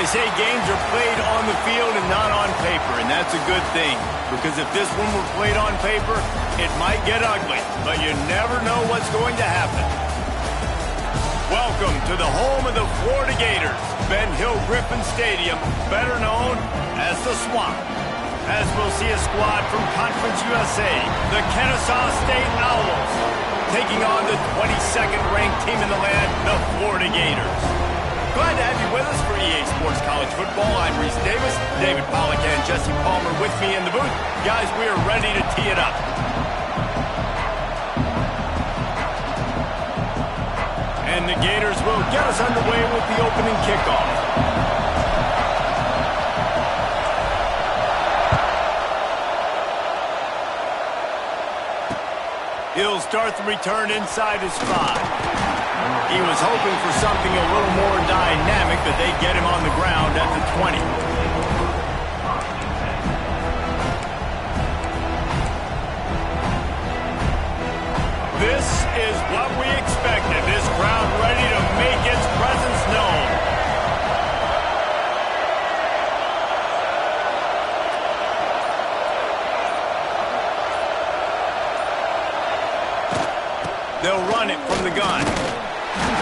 They say games are played on the field and not on paper, and that's a good thing. Because if this one were played on paper, it might get ugly, but you never know what's going to happen. Welcome to the home of the Florida Gators, Ben Hill Griffin Stadium, better known as the Swamp. As we'll see a squad from Conference USA, the Ncaa State Owls, taking on the 22nd ranked team in the land, the Florida Gators. Glad to have you with us for EA Sports College Football. I'm Reese Davis, David Pollack and Jesse Palmer with me in the booth. Guys, we are ready to tee it up. And the Gators will get us underway with the opening kickoff. He'll start the return inside his 5. He was hoping for something a little more dynamic, but they get him on the ground at the 20. This is what we expected. This crowd ready to make its presence known. They'll run it from the gun.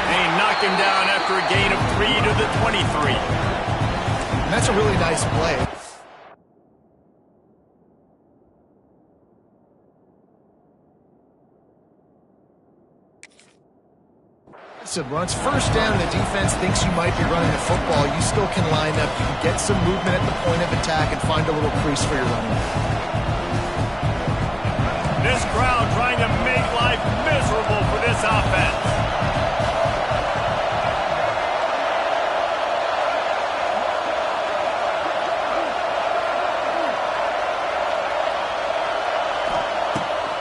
They knock him down after a gain of 3 to the 23. And that's a really nice play. So once first down, the defense thinks you might be running the football. You still can line up. You can get some movement at the point of attack and find a little crease for your running back. This crowd trying to make life miserable for this offense.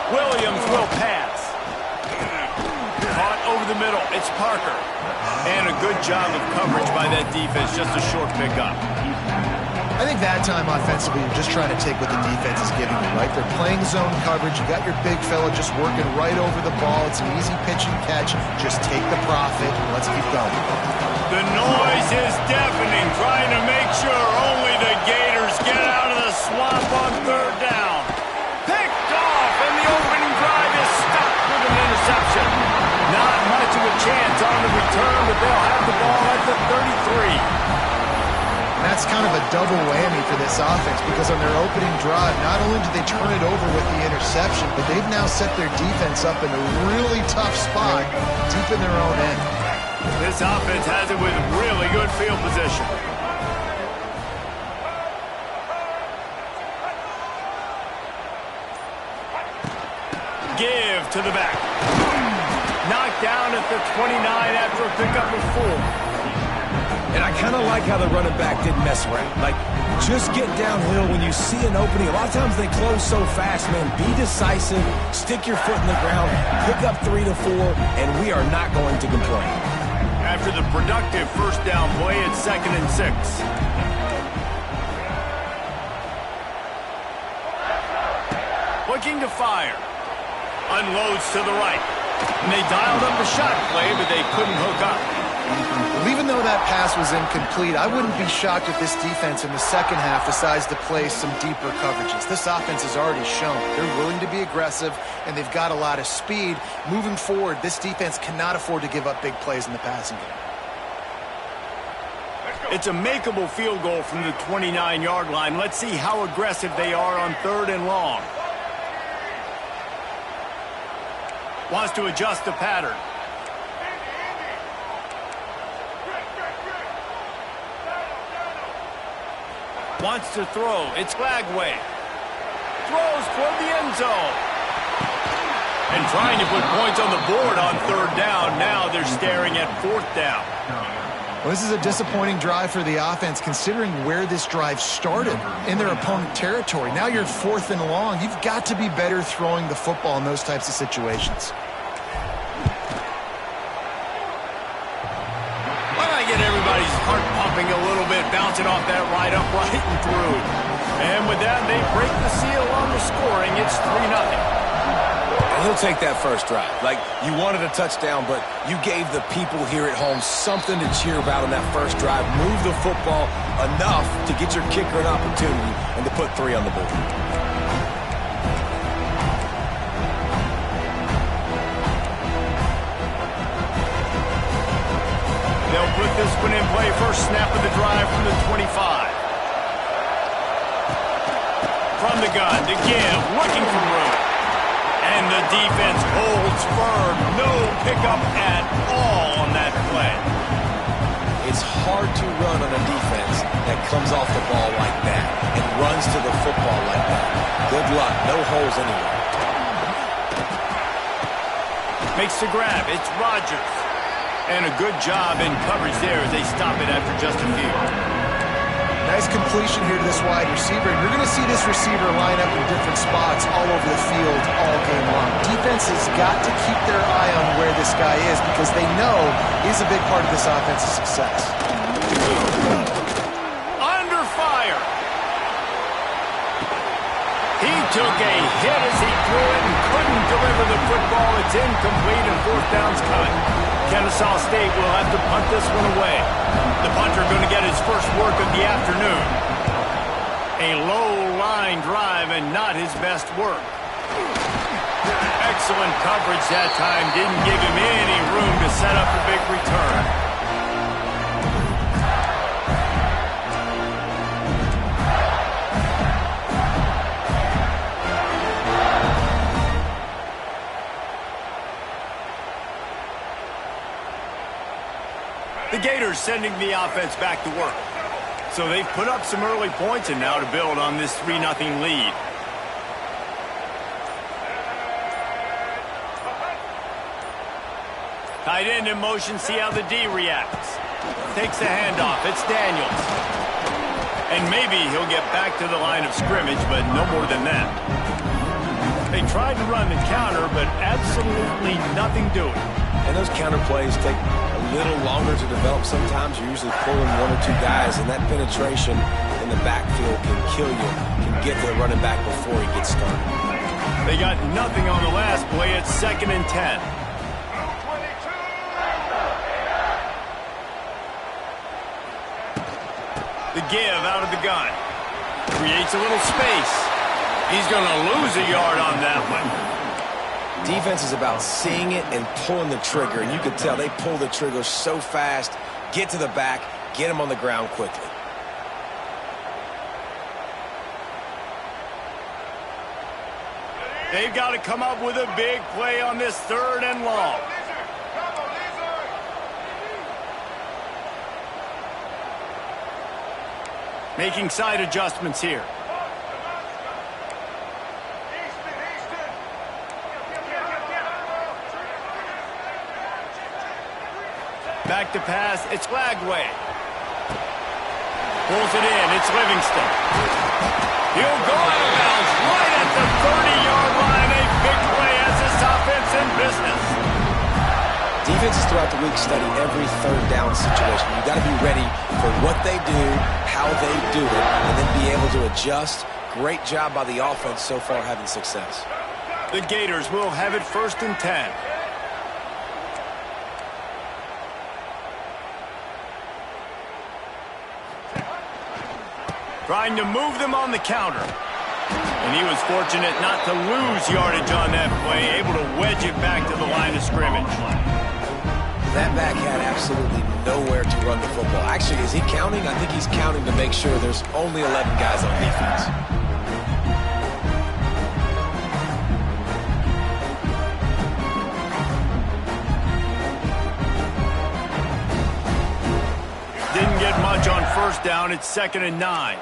Williams will pass. Caught over the middle. It's Parker. And a good job of coverage by that defense. Just a short pickup. I think that time offensively, you're just trying to take what the defense is giving you, right? They're playing zone coverage. You got your big fella just working right over the ball. It's an easy pitch and catch. Just take the profit and let's keep going. The noise is deafening, trying to make sure only the Gators get out of the swamp on third down. Picked off, and the opening drive is stopped with an interception. Not much of a chance on the return, but they'll have the ball at the 33. That's kind of a double whammy for this offense because on their opening drive, not only did they turn it over with the interception, but they've now set their defense up in a really tough spot deep in their own end. This offense has it with really good field position. Give to the back. Knocked down at the 29 after a pickup of 4. And I kind of like how the running back didn't mess around. Like, just get downhill when you see an opening. A lot of times they close so fast, man. Be decisive, stick your foot in the ground, pick up 3 to 4, and we are not going to complain. After the productive first down play, it's 2nd and 6. Looking to fire. Unloads to the right. And they dialed up a shot play, but they couldn't hook up. Well, even though that pass was incomplete, I wouldn't be shocked if this defense in the second half decides to play some deeper coverages. This offense has already shown they're willing to be aggressive, and they've got a lot of speed. Moving forward, this defense cannot afford to give up big plays in the passing game. It's a makeable field goal from the 29-yard line. Let's see how aggressive they are on 3rd and long. Wants to adjust the pattern. Wants to throw. It's Lagway. Throws toward the end zone. And trying to put points on the board on 3rd down. Now they're staring at 4th down. Well, this is a disappointing drive for the offense considering where this drive started in their opponent territory. Now you're 4th and long. You've got to be better throwing the football in those types of situations. Get everybody's heart pumping a little bit, bouncing off that right upright and through. And with that, they break the seal on the scoring. It's 3-0. And he'll take that first drive. Like, you wanted a touchdown, but you gave the people here at home something to cheer about on that first drive. Move the football enough to get your kicker an opportunity and to put 3 on the board. They'll put this one in play. First snap of the drive from the 25. From the gun to give, looking for room. And the defense holds firm. No pickup at all on that play. It's hard to run on a defense that comes off the ball like that and runs to the football like that. Good luck. No holes anywhere. Makes the grab. It's Rodgers. And a good job in coverage there as they stop it after just a few. Nice completion here to this wide receiver. And you're going to see this receiver line up in different spots all over the field all game long. Defense has got to keep their eye on where this guy is because they know he's a big part of this offense's success. Under fire. He took a hit as he threw it and couldn't deliver the football. It's incomplete and fourth down's cut. Ncaa State will have to punt this one away. The punter going to get his first work of the afternoon. A low-line drive and not his best work. Excellent coverage that time. Didn't give him any room to set up a big return. The Gators sending the offense back to work. So they've put up some early points and now to build on this 3-0 lead. Tight end in motion, see how the D reacts. Takes the handoff, it's Daniels. And maybe he'll get back to the line of scrimmage, but no more than that. They tried to run the counter, but absolutely nothing doing. And those counter plays take a little longer to develop sometimes. You're usually pulling 1 or 2 guys, and that penetration in the backfield can kill you, can get to the running back before he gets started. They got nothing on the last play. It's 2nd and 10. The give out of the gun. Creates a little space. He's going to lose a yard on that one. Defense is about seeing it and pulling the trigger, and you can tell they pull the trigger so fast, get to the back, get him on the ground quickly. They've got to come up with a big play on this 3rd and long. Making side adjustments here. Back to pass, it's Lagway. Pulls it in, it's Livingston. He'll go out of bounds right at the 30-yard line. A big play as this offense in business. Defenses throughout the week study every 3rd down situation. You got to be ready for what they do, how they do it, and then be able to adjust. Great job by the offense so far having success. The Gators will have it 1st and 10. Trying to move them on the counter. And he was fortunate not to lose yardage on that play, able to wedge it back to the line of scrimmage. That back had absolutely nowhere to run the football. Actually, is he counting? I think he's counting to make sure there's only 11 guys on defense. Didn't get much on 1st down. It's 2nd and 9.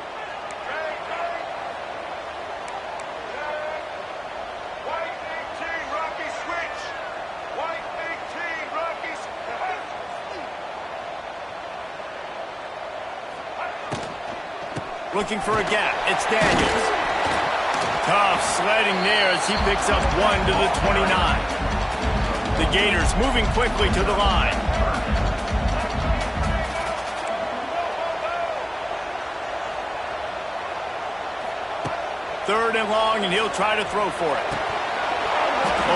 Looking for a gap. It's Daniels. Tough sledding there as he picks up 1 to the 29. The Gators moving quickly to the line. Third and long, and he'll try to throw for it.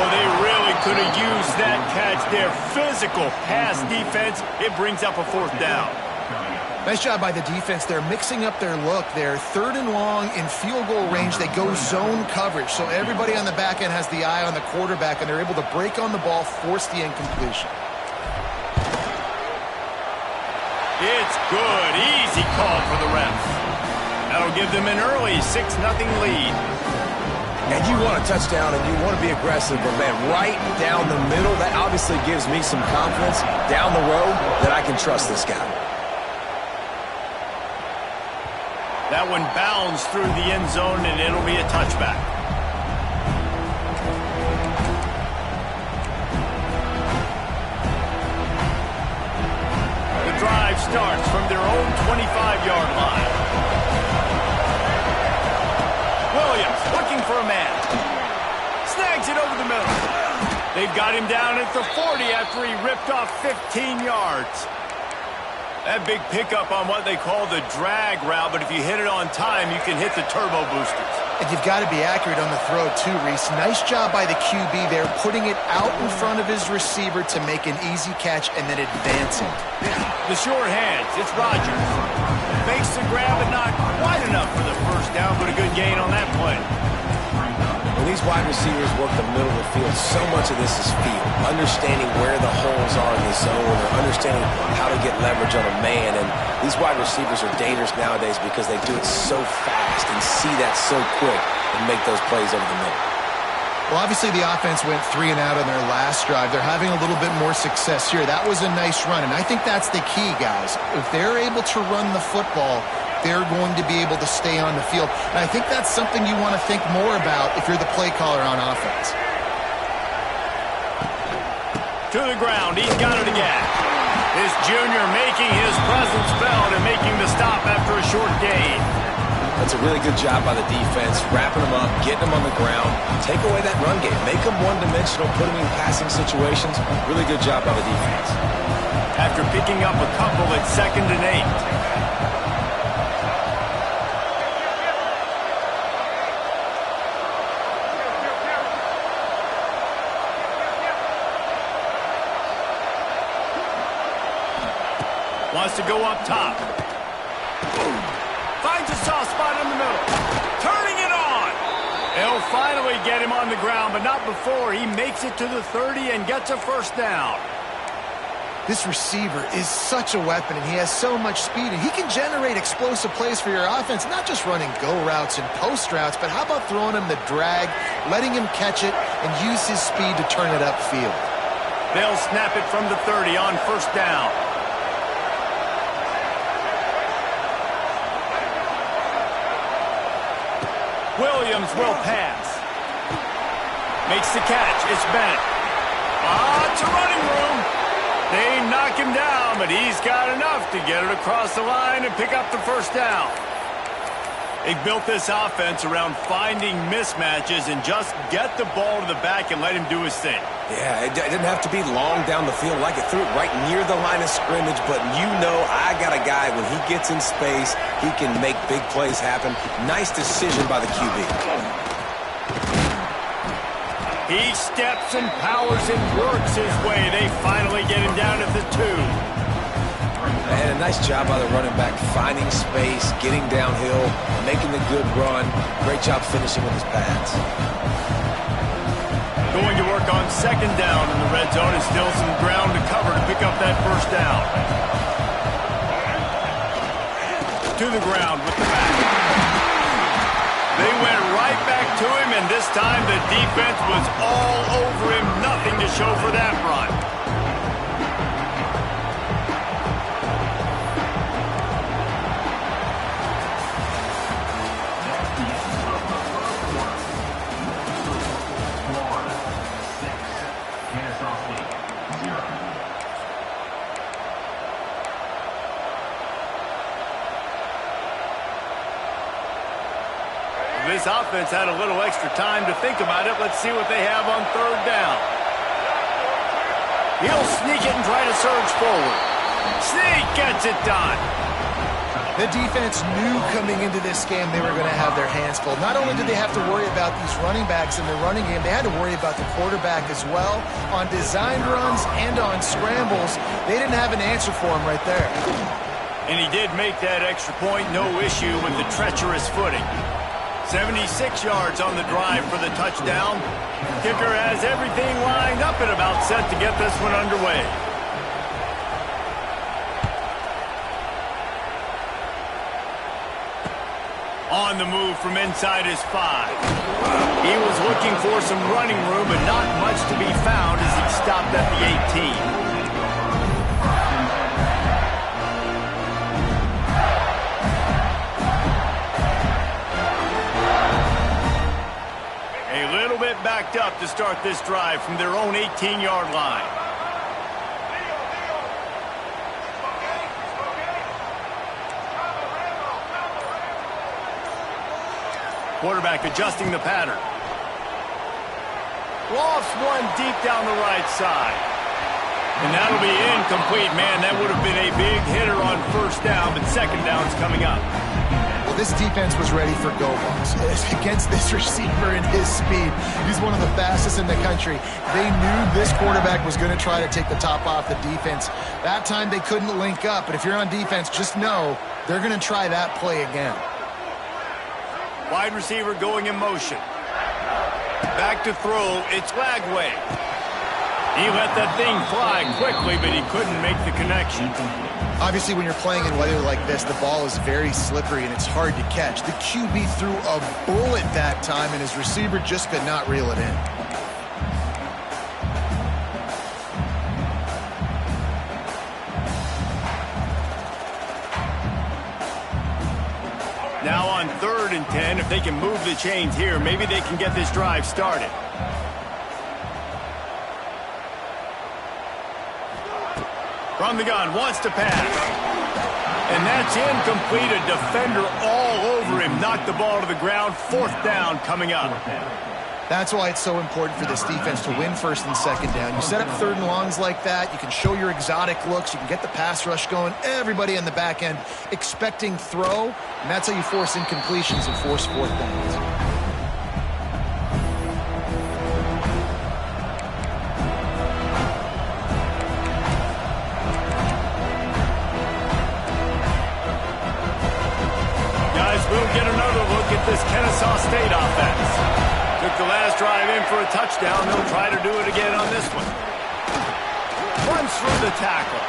Oh, they really could have used that catch there. Physical pass defense. It brings up a 4th down. Nice job by the defense. They're mixing up their look. They're 3rd and long in field goal range. They go zone coverage. So everybody on the back end has the eye on the quarterback, and they're able to break on the ball, force the incompletion. It's good. Easy call for the refs. That'll give them an early 6-0 lead. And you want a touchdown and you want to be aggressive, but man, right down the middle, that obviously gives me some confidence down the road that I can trust this guy. That one bounds through the end zone, and it'll be a touchback. The drive starts from their own 25-yard line. Williams looking for a man. Snags it over the middle. They've got him down at the 40 after he ripped off 15 yards. That big pickup on what they call the drag route, but if you hit it on time, you can hit the turbo boosters. And you've got to be accurate on the throw too, Reese. Nice job by the QB there, putting it out in front of his receiver to make an easy catch and then advancing. The short hands, it's Rodgers. Makes the grab, but not quite enough for the 1st down, but a good gain on that play. When these wide receivers work the middle of the field, so much of this is feel. Understanding where the holes are in the zone, or understanding how to get leverage on a man. And these wide receivers are dangerous nowadays because they do it so fast and see that so quick and make those plays over the middle. Well, obviously the offense went 3 and out on their last drive. They're having a little bit more success here. That was a nice run, and I think that's the key, guys. If they're able to run the football, they're going to be able to stay on the field. And I think that's something you want to think more about if you're the play caller on offense. To the ground, he's got it again. This junior making his presence felt and making the stop after a short gain. That's a really good job by the defense, wrapping them up, getting them on the ground, take away that run game, make them one-dimensional, put them in passing situations. Really good job by the defense. After picking up a couple at 2nd and 8. Wants to go up top. Finds a soft spot in the middle. Turning it on. They'll finally get him on the ground, but not before he makes it to the 30 and gets a 1st down. This receiver is such a weapon, and he has so much speed, and he can generate explosive plays for your offense, not just running go routes and post routes, but how about throwing him the drag, letting him catch it, and use his speed to turn it upfield. They'll snap it from the 30 on 1st down. Williams will pass. Makes the catch. It's Bennett. It's a running room. They knock him down, but he's got enough to get it across the line and pick up the 1st down. They built this offense around finding mismatches and just get the ball to the back and let him do his thing. Yeah, it didn't have to be long down the field. Like it threw it right near the line of scrimmage, but you know I got a guy, when he gets in space, he can make big plays happen. Nice decision by the QB. He steps and powers and works his way. They finally get him down at the 2. And a nice job by the running back, finding space, getting downhill, making the good run. Great job finishing with his pads. Going to work on 2nd down in the red zone, and still some ground to cover to pick up that 1st down. To the ground with the back. They went right back to him, and this time the defense was all over him. Nothing to show for that run. This offense had a little extra time to think about it. Let's see what they have on 3rd down. He'll sneak it and try to surge forward. Sneak gets it done. The defense knew coming into this game they were going to have their hands full. Not only did they have to worry about these running backs in the running game, they had to worry about the quarterback as well. On designed runs and on scrambles, they didn't have an answer for him right there. And he did make that extra point, no issue with the treacherous footing. 76 yards on the drive for the touchdown. Kicker has everything lined up and about set to get this one underway. On the move from inside his 5. He was looking for some running room, but not much to be found as he stopped at the 18. A little bit backed up to start this drive from their own 18-yard line. Quarterback adjusting the pattern. Lofts one deep down the right side. And that'll be incomplete. Man, that would have been a big hitter on first down, but second down's coming up. Well, this defense was ready for go-balls. Against this receiver and his speed, he's one of the fastest in the country. They knew this quarterback was going to try to take the top off the defense. That time they couldn't link up, but if you're on defense, just know they're going to try that play again. Wide receiver going in motion. Back to throw. It's Lagway. He let that thing fly quickly, but he couldn't make the connection. Obviously, when you're playing in weather like this, the ball is very slippery and it's hard to catch. The QB threw a bullet that time, and his receiver just could not reel it in. Now on 3rd and 10, if they can move the chains here, maybe they can get this drive started. From the gun, wants to pass. And that's incomplete. A defender all over him. Knocked the ball to the ground. 4th down coming up. That's why it's so important for this defense to win 1st and 2nd down. You set up 3rd and longs like that, you can show your exotic looks, you can get the pass rush going, everybody on the back end expecting throw, and that's how you force incompletions and force 4th downs. Guys, we'll get another look at this Ncaa State offense. Took the last drive in for a touchdown. They'll try to do it again on this one. Runs through the tackle.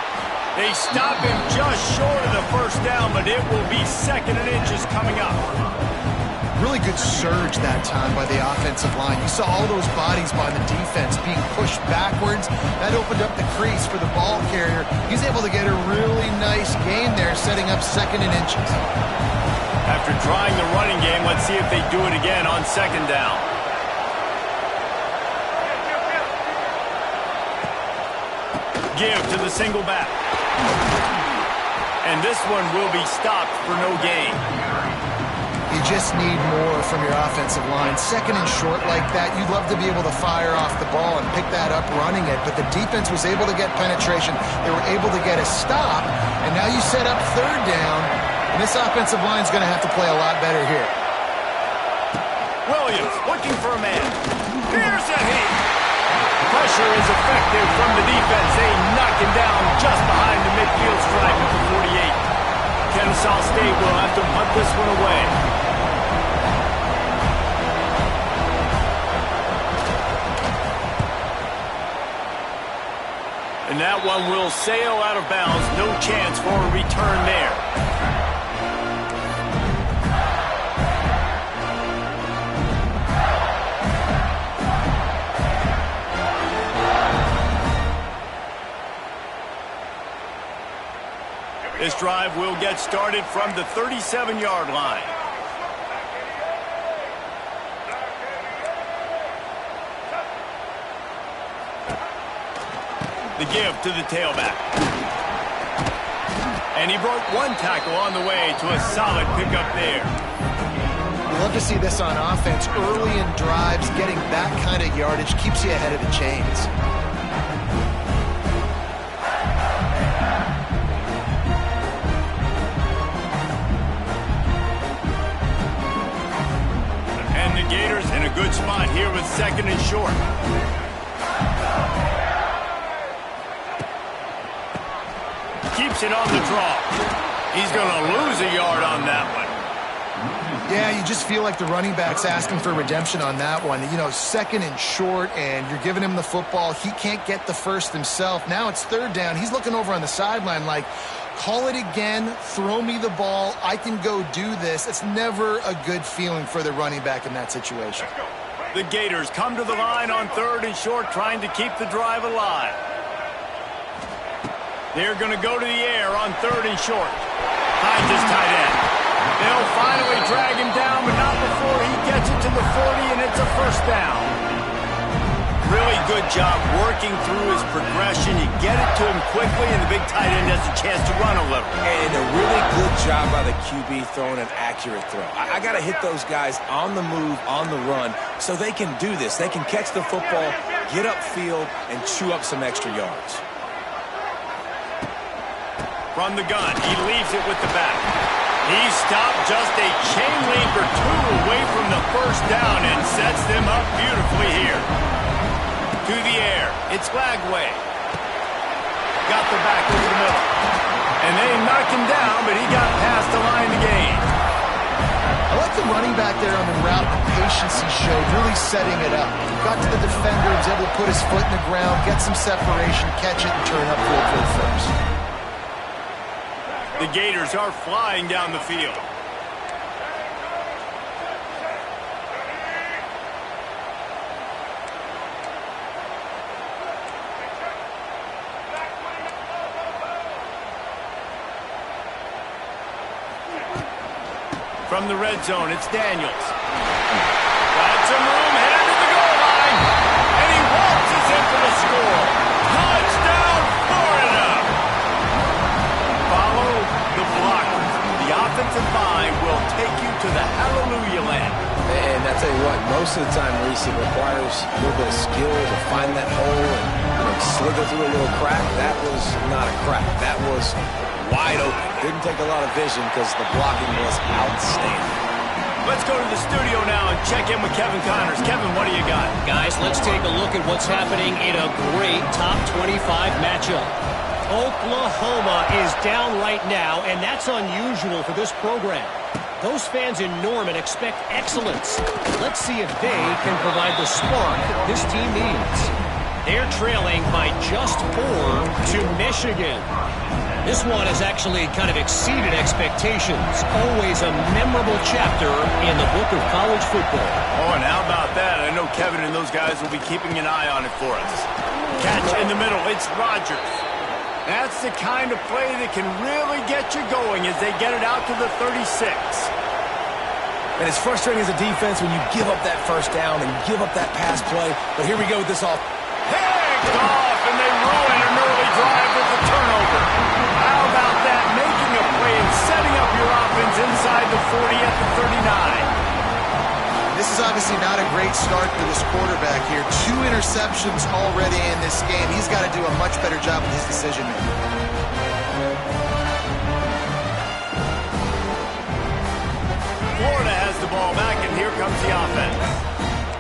They stop him just short of the 1st down, but it will be 2nd and inches coming up. Really good surge that time by the offensive line. You saw all those bodies by the defense being pushed backwards. That opened up the crease for the ball carrier. He's able to get a really nice gain there, setting up 2nd and inches. After trying the running game, let's see if they do it again on 2nd down. Give to the single back. And this one will be stopped for no gain. You just need more from your offensive line. 2nd and short like that, you'd love to be able to fire off the ball and pick that up running it, but the defense was able to get penetration. They were able to get a stop, and now you set up 3rd down, and this offensive line is going to have to play a lot better here. Williams looking for a man. Here's a hit. Pressure is effective from the defense. They knock him down just behind the midfield stripe at the 48. Ncaa State will have to punt this one away. And that one will sail out of bounds. No chance for a return there. This drive will get started from the 37-yard line. The give to the tailback. And he broke one tackle on the way to a solid pickup there. You love to see this on offense. Early in drives, getting that kind of yardage keeps you ahead of the chains. good spot here with second and short. Keeps it on the draw. He's going to lose a yard on that one. Yeah, you just feel like the running back's asking for redemption on that one. You know, second and short, and you're giving him the football. He can't get the first himself. Now it's third down. He's looking over on the sideline like, call it again, throw me the ball, I can go do this. It's never a good feeling for the running back in that situation. The Gators come to the line on third and short, trying to keep the drive alive. They're going to go to the air on third and short. Finds his tight end. They'll finally drag him down, but not before he gets it to the 40, and it's a first down. Really good job working through his progression. You get it to him quickly, and the big tight end has a chance to run a little. And a really good job by the QB throwing an accurate throw. I got to hit those guys on the move, on the run, so they can do this. They can catch the football, get upfield, and chew up some extra yards. From the gun, he leaves it with the back. He stopped just a chain link or two away from the first down and sets them up beautifully here. To the air, it's Lagway. Got the back over the middle. And they knocked him down, but he got past the line to gain. I like the running back there on the route, the patience he showed, really setting it up. Got to the defender, was able to put his foot in the ground, get some separation, catch it, and turn upfield for the first. The Gators are flying down the field. From the red zone, it's Daniels. Got some room, headed to the goal line. And he waltzes in for the score. Touchdown, Florida! Follow the blockers. The offensive line will take you to the hallelujah land. And I tell you what, most of the time, Reese, it requires a little bit of skill to find that hole and slither through a little crack. That was not a crack. That was wide open. Didn't take a lot of vision because the blocking was outstanding. Let's go to the studio now and check in with Kevin Connors. Kevin, what do you got? Guys, let's take a look at what's happening in a great top 25 matchup. Oklahoma is down right now, and that's unusual for this program. Those fans in Norman expect excellence. Let's see if they can provide the spark this team needs. They're trailing by just 4 to Michigan. This one has actually kind of exceeded expectations. Always a memorable chapter in the book of college football. Oh, and how about that? I know Kevin and those guys will be keeping an eye on it for us. Catch in the middle. It's Rodgers. That's the kind of play that can really get you going as they get it out to the 36. And it's frustrating as a defense when you give up that first down and give up that pass play. But here we go with this off. Picked off, and they ruin an early drive with the turnover. How about that? Making a play and setting up your offense inside the 40 at the 39. This is obviously not a great start for this quarterback here. 2 interceptions already in this game. He's got to do a much better job with his decision-making. Florida has the ball back, and here comes the offense.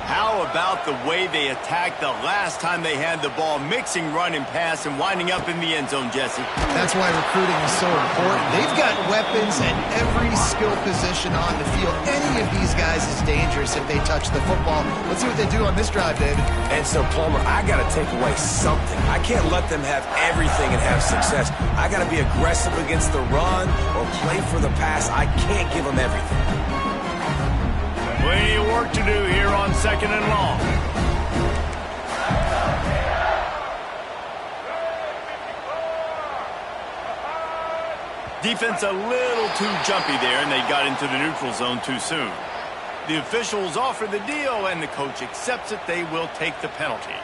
How about the way they attacked the last time they had the ball, mixing run and pass and winding up in the end zone, Jesse? That's why recruiting is so important. They've got weapons at every skill position on the field. Any of these guys is dangerous if they touch the football. Let's see what they do on this drive, David. And so, Palmer, I got to take away something. I can't let them have everything and have success. I got to be aggressive against the run or play for the pass. I can't give them everything. Plenty of work to do here on second and long. Defense a little too jumpy there, and they got into the neutral zone too soon. The officials offer the deal, and the coach accepts it. They will take the penalty.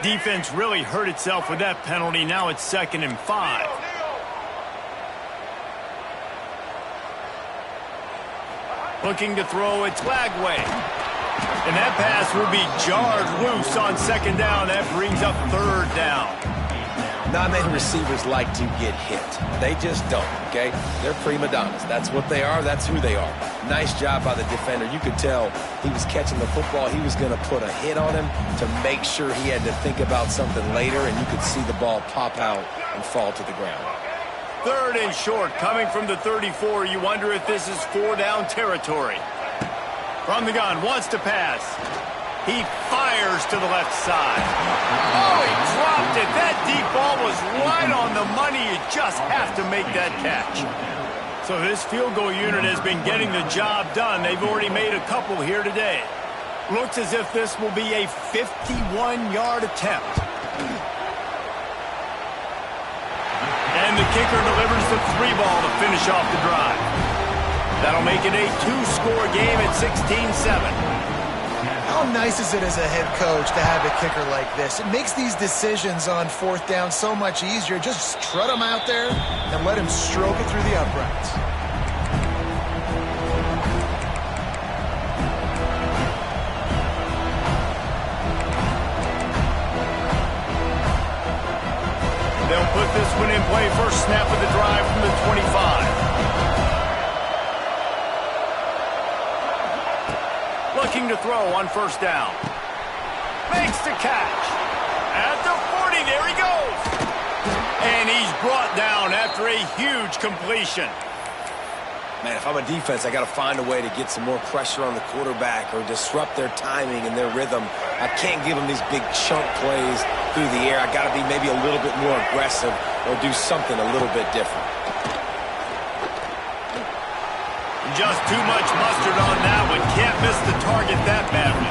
Defense really hurt itself with that penalty. Now it's 2nd and 5. Looking to throw, it's Lagway. And that pass will be jarred loose on 2nd down. That brings up 3rd down. Non-native receivers like to get hit. They just don't, okay? They're prima donnas. That's what they are. That's who they are. Nice job by the defender. You could tell he was catching the football. He was going to put a hit on him to make sure he had to think about something later, and you could see the ball pop out and fall to the ground. 3rd and short, coming from the 34. You wonder if this is 4-down territory. From the gun, wants to pass. He fires to the left side. Oh, he dropped it. That deep ball was right on the money. You just have to make that catch. So this field goal unit has been getting the job done. They've already made a couple here today. Looks as if this will be a 51-yard attempt. And the kicker delivers the 3 ball to finish off the drive. That'll make it a 2-score game at 16-7. How nice is it as a head coach to have a kicker like this? It makes these decisions on 4th down so much easier. Just strut him out there and let him stroke it through the uprights. They'll put this one in play. First snap of the drive from the 25. Looking to throw on 1st down. Makes the catch. At the 40, there he goes. And he's brought down after a huge completion. Man, if I'm a defense, I got to find a way to get some more pressure on the quarterback or disrupt their timing and their rhythm. I can't give them these big chunk plays through the air. I got to be maybe a little bit more aggressive or do something a little bit different. Just too much mustard on that one. Can't miss the target that badly.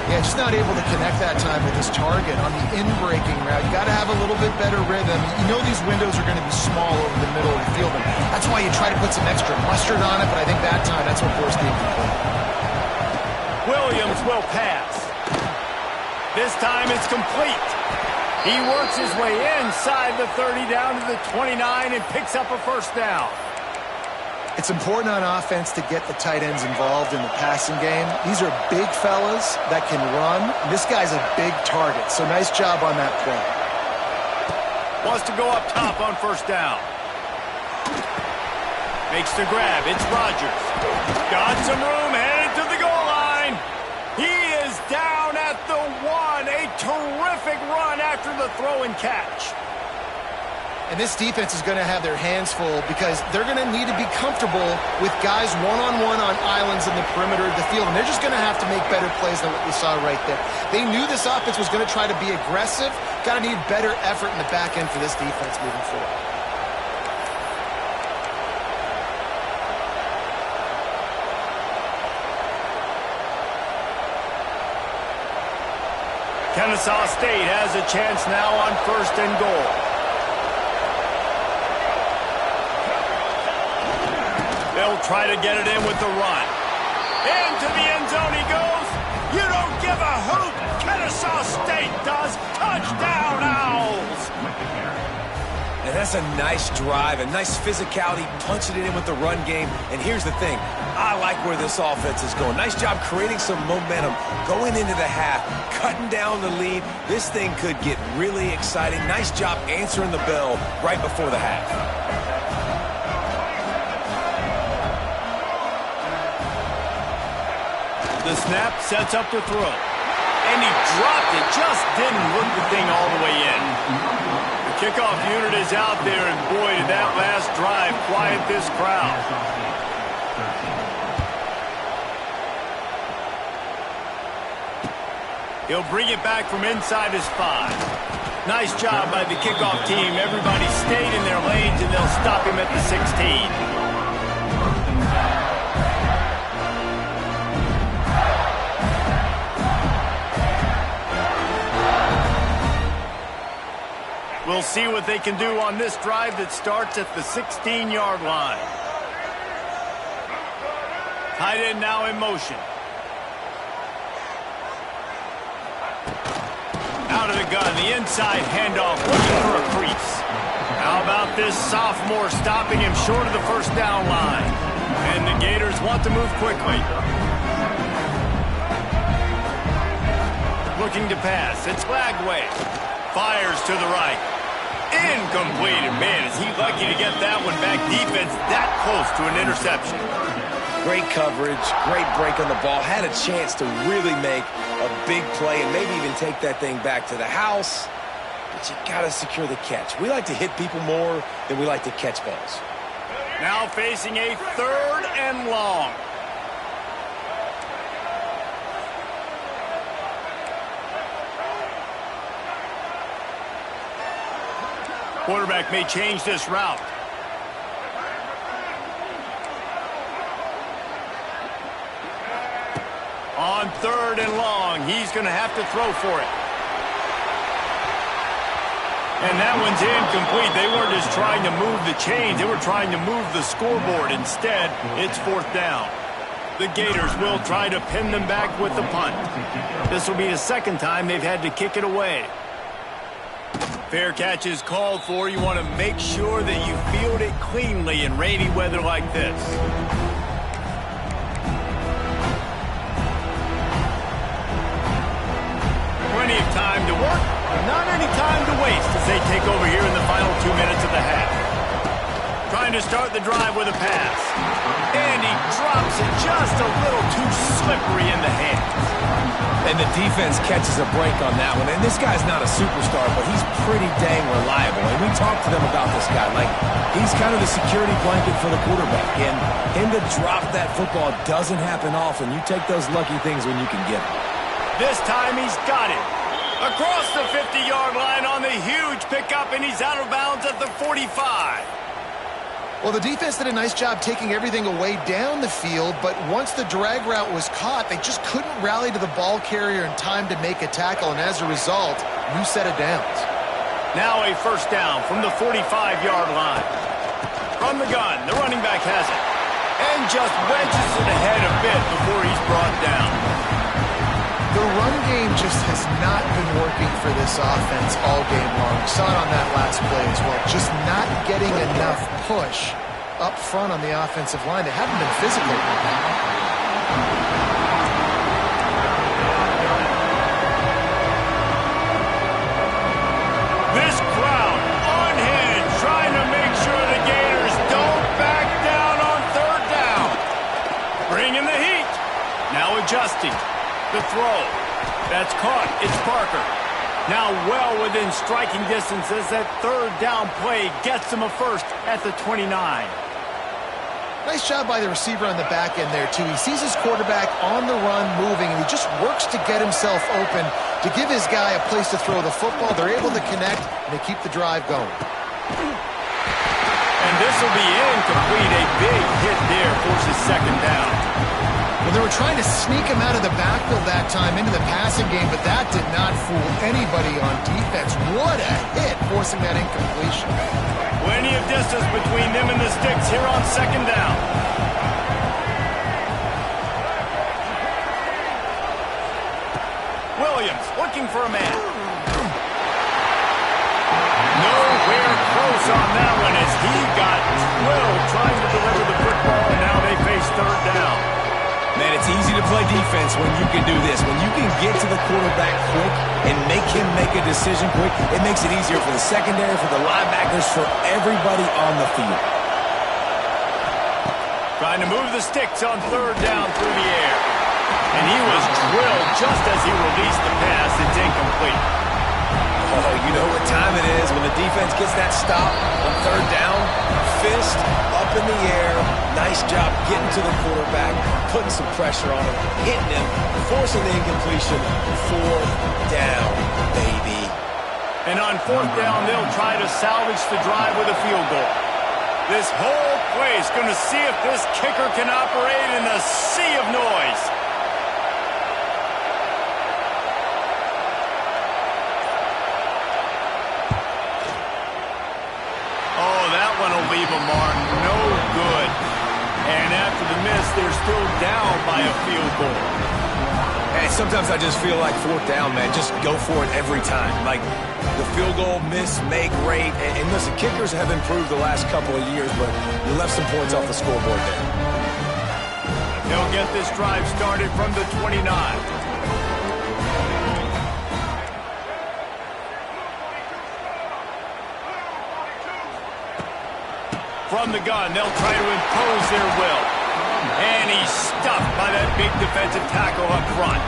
Yeah, just not able to connect that time with his target on the in-breaking route. You got to have a little bit better rhythm. You know these windows are going to be small over the middle of the field, and that's why you try to put some extra mustard on it, but I think that time that's what forced the incomplete. Williams will pass. This time it's complete. He works his way inside the 30 down to the 29 and picks up a 1st down. It's important on offense to get the tight ends involved in the passing game. These are big fellas that can run. This guy's a big target, so nice job on that play. Wants to go up top on 1st down. Makes the grab. It's Rodgers. Got some room, headed to the goal line. He is down at the 1. A terrific run after the throw and catch. And this defense is going to have their hands full because they're going to need to be comfortable with guys one-on-one on islands in the perimeter of the field. And they're just going to have to make better plays than what we saw right there. They knew this offense was going to try to be aggressive. Got to need better effort in the back end for this defense moving forward. Ncaa State has a chance now on 1st and goal. They'll try to get it in with the run. Into the end zone he goes. You don't give a hoot. Ncaa State does. Touchdown, Owls. And that's a nice drive, a nice physicality, punching it in with the run game. And here's the thing. I like where this offense is going. Nice job creating some momentum, going into the half, cutting down the lead. This thing could get really exciting. Nice job answering the bell right before the half. The snap sets up the throw. And he dropped it. Just didn't look the thing all the way in. The kickoff unit is out there, and boy, did that last drive quiet this crowd. He'll bring it back from inside his 5. Nice job by the kickoff team. Everybody stayed in their lanes, and they'll stop him at the 16. We'll see what they can do on this drive that starts at the 16-yard line. Tight end now in motion. Out of the gun, the inside handoff, looking for a crease. How about this sophomore stopping him short of the 1st down line? And the Gators want to move quickly. Looking to pass. It's Lagway. Fires to the right. Incomplete. And man, is he lucky to get that one back. Defense that close to an interception. Great coverage, great break on the ball. Had a chance to really make a big play and maybe even take that thing back to the house. But you got to secure the catch. We like to hit people more than we like to catch balls. Now facing a 3rd and long. Quarterback may change this route. On 3rd and long, he's going to have to throw for it. And that one's incomplete. They weren't just trying to move the chains. They were trying to move the scoreboard. Instead, it's 4th down. The Gators will try to pin them back with the punt. This will be the 2nd time they've had to kick it away. Fair catch is called for. You want to make sure that you field it cleanly in rainy weather like this. Plenty of time to work, not any time to waste as they take over here in the final 2 minutes of the half. Trying to start the drive with a pass. And he drops it just a little too slippery in the hands. And the defense catches a break on that one. And this guy's not a superstar, but he's pretty dang reliable. And we talked to them about this guy. Like, he's kind of the security blanket for the quarterback. And him to drop that football doesn't happen often. You take those lucky things when you can get them. This time he's got it. Across the 50-yard line on the huge pickup, and he's out of bounds at the 45. Well, the defense did a nice job taking everything away down the field, but once the drag route was caught, they just couldn't rally to the ball carrier in time to make a tackle, and as a result, new set of downs. Now a 1st down from the 45-yard line. From the gun, the running back has it. And just wedges it ahead a bit before he's brought down. The run game just has not been working for this offense all game long. We saw it on that last play as well. Just not getting enough push up front on the offensive line. They haven't been physical. This crowd unhinged, trying to make sure the Gators don't back down on 3rd down. Bringing the heat. Now adjusting. The throw. That's caught. It's Parker. Now well within striking distance as that 3rd down play gets him a 1st at the 29. Nice job by the receiver on the back end there, too. He sees his quarterback on the run moving, and he just works to get himself open to give his guy a place to throw the football. They're able to connect, and they keep the drive going. And this will be incomplete. A big hit there forces 2nd down. Well, they were trying to sneak him out of the backfield that time into the passing game, but that did not fool anybody on defense. What a hit, forcing that incompletion. Plenty of distance between them and the sticks here on 2nd down. Williams looking for a man. Nowhere close on that one as he got drilled trying to deliver the football, and now they face 3rd down. Man, it's easy to play defense when you can do this. When you can get to the quarterback quick and make him make a decision quick, it makes it easier for the secondary, for the linebackers, for everybody on the field. Trying to move the sticks on 3rd down through the air. And he was drilled just as he released the pass. It's incomplete. Oh, you know what time it is when the defense gets that stop on 3rd down. Fist up in the air. Nice job getting to the quarterback, putting some pressure on him, hitting him, forcing the incompletion. 4th down, baby. And on 4th down, they'll try to salvage the drive with a field goal. This whole place going to see if this kicker can operate in the sea of noise. Oh, that one will leave a mark. No good. And after the miss, they're still down by a field goal. Hey, sometimes I just feel like 4th down, man. Just go for it every time. Like, the field goal, miss, make, rate. And listen, kickers have improved the last couple of years, but you left some points off the scoreboard there. They'll get this drive started from the 29. From the gun, they'll try to impose their will. And he's stuffed by that big defensive tackle up front.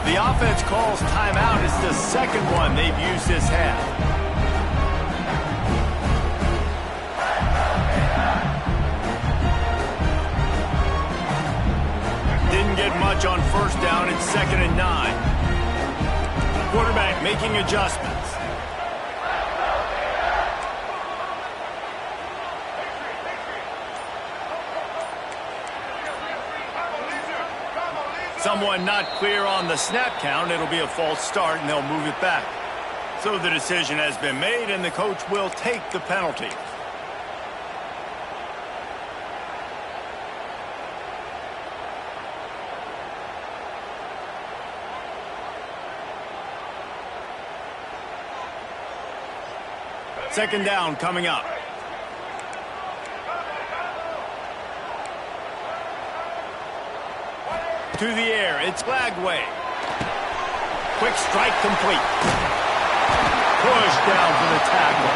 The offense calls timeout. It's the second one they've used this half. Didn't get much on first down. It's 2nd and 9. Quarterback making adjustments. Someone not clear on the snap count. It'll be a false start, and they'll move it back. So the decision has been made, and the coach will take the penalty. Second down coming up. To the air, it's Lagway. Quick strike complete. Push down for the tackle.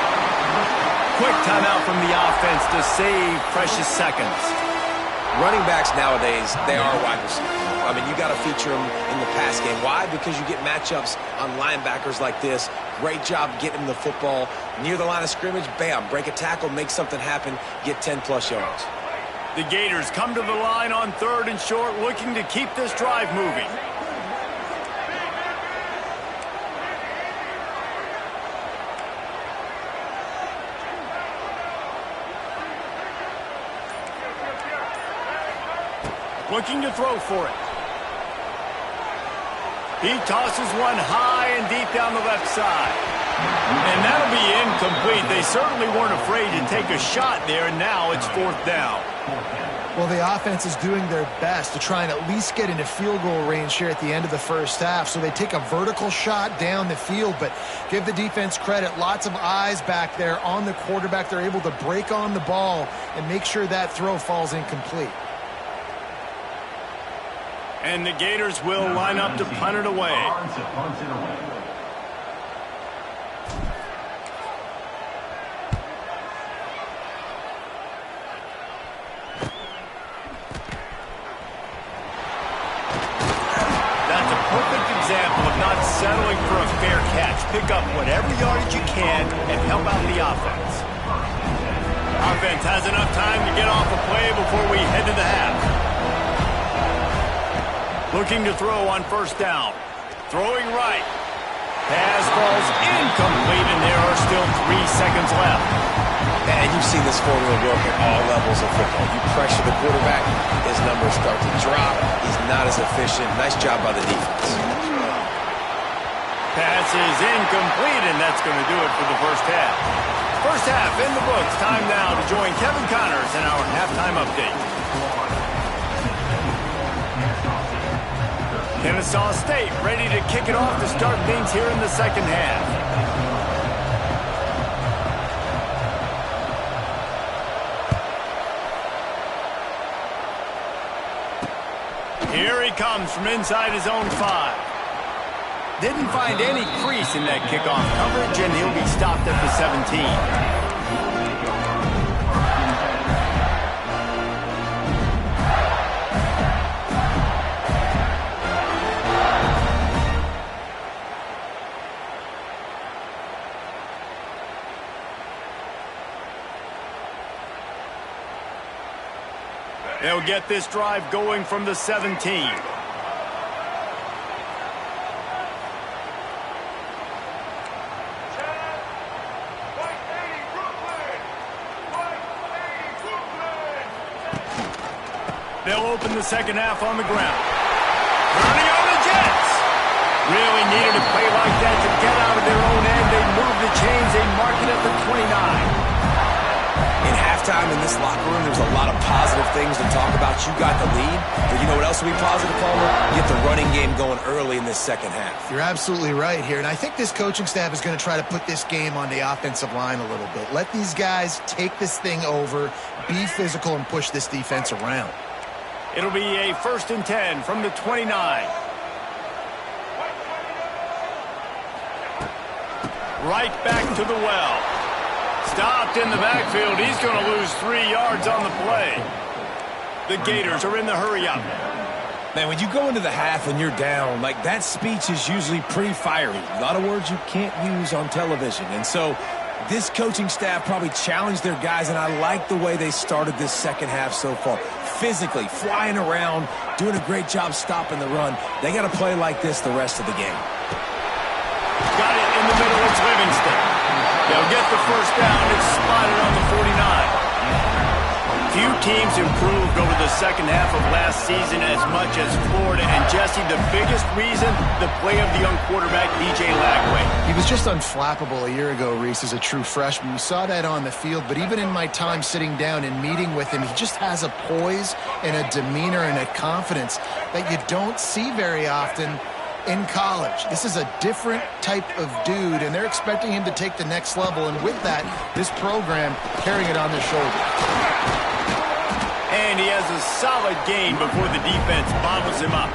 Quick timeout from the offense to save precious seconds. Running backs nowadays, they are wide receivers. I mean, you got to feature them in the pass game. Why? Because you get matchups on linebackers like this. Great job getting them the football near the line of scrimmage. Bam, break a tackle, make something happen, get 10-plus yards. The Gators come to the line on 3rd and short, looking to keep this drive moving. Looking to throw for it. He tosses one high and deep down the left side. And that'll be incomplete. They certainly weren't afraid to take a shot there, and now it's 4th down. Well, the offense is doing their best to try and at least get into field goal range here at the end of the first half. So they take a vertical shot down the field, but give the defense credit. Lots of eyes back there on the quarterback. They're able to break on the ball and make sure that throw falls incomplete. And the Gators will line up to punt it away. That's a perfect example of not settling for a fair catch. Pick up whatever yardage you can and help out the offense. Offense has enough time to get off a play before we head to the half. Looking to throw on 1st down. Throwing right. Pass falls incomplete, and there are still 3 seconds left. And you've seen this formula work at all levels of football. You pressure the quarterback, his numbers start to drop. He's not as efficient. Nice job by the defense. Pass is incomplete, and that's going to do it for the first half. First half in the books. Time now to join Kevin Connors in our halftime update. Ncaa State ready to kick it off to start things here in the second half. Here he comes from inside his own 5. Didn't find any crease in that kickoff coverage, and he'll be stopped at the 17. They'll get this drive going from the 17. They'll open the second half on the ground. Running on the Jets. Really needed a play like that to get out of their own end. They move the chains. They mark it at the 29. In halftime in this locker room, there's a lot of positive things to talk about. You got the lead, but you know what else will be positive, Palmer? Get the running game going early in this second half. You're absolutely right here, and I think this coaching staff is going to try to put this game on the offensive line a little bit. Let these guys take this thing over, be physical, and push this defense around. It'll be a 1st and 10 from the 29. Right back to the well. Stopped in the backfield. He's going to lose 3 yards on the play. The Gators are in the hurry-up. Man, when you go into the half and you're down, like that speech is usually pretty fiery. A lot of words you can't use on television. And so this coaching staff probably challenged their guys, and I like the way they started this second half so far. Physically, flying around, doing a great job stopping the run. They got to play like this the rest of the game. Got it in the middle. It's Livingston. They'll get the first down. It's spotted on the 49. Few teams improved over the second half of last season as much as Florida. And, Jesse, the biggest reason, the play of the young quarterback, DJ Lagway. He was just unflappable a year ago, Reese, as a true freshman. We saw that on the field, but even in my time sitting down and meeting with him, he just has a poise and a demeanor and a confidence that you don't see very often in college. This is a different type of dude, and they're expecting him to take the next level. And with that, this program carrying it on their shoulders. And he has a solid gain before the defense bobbles him up.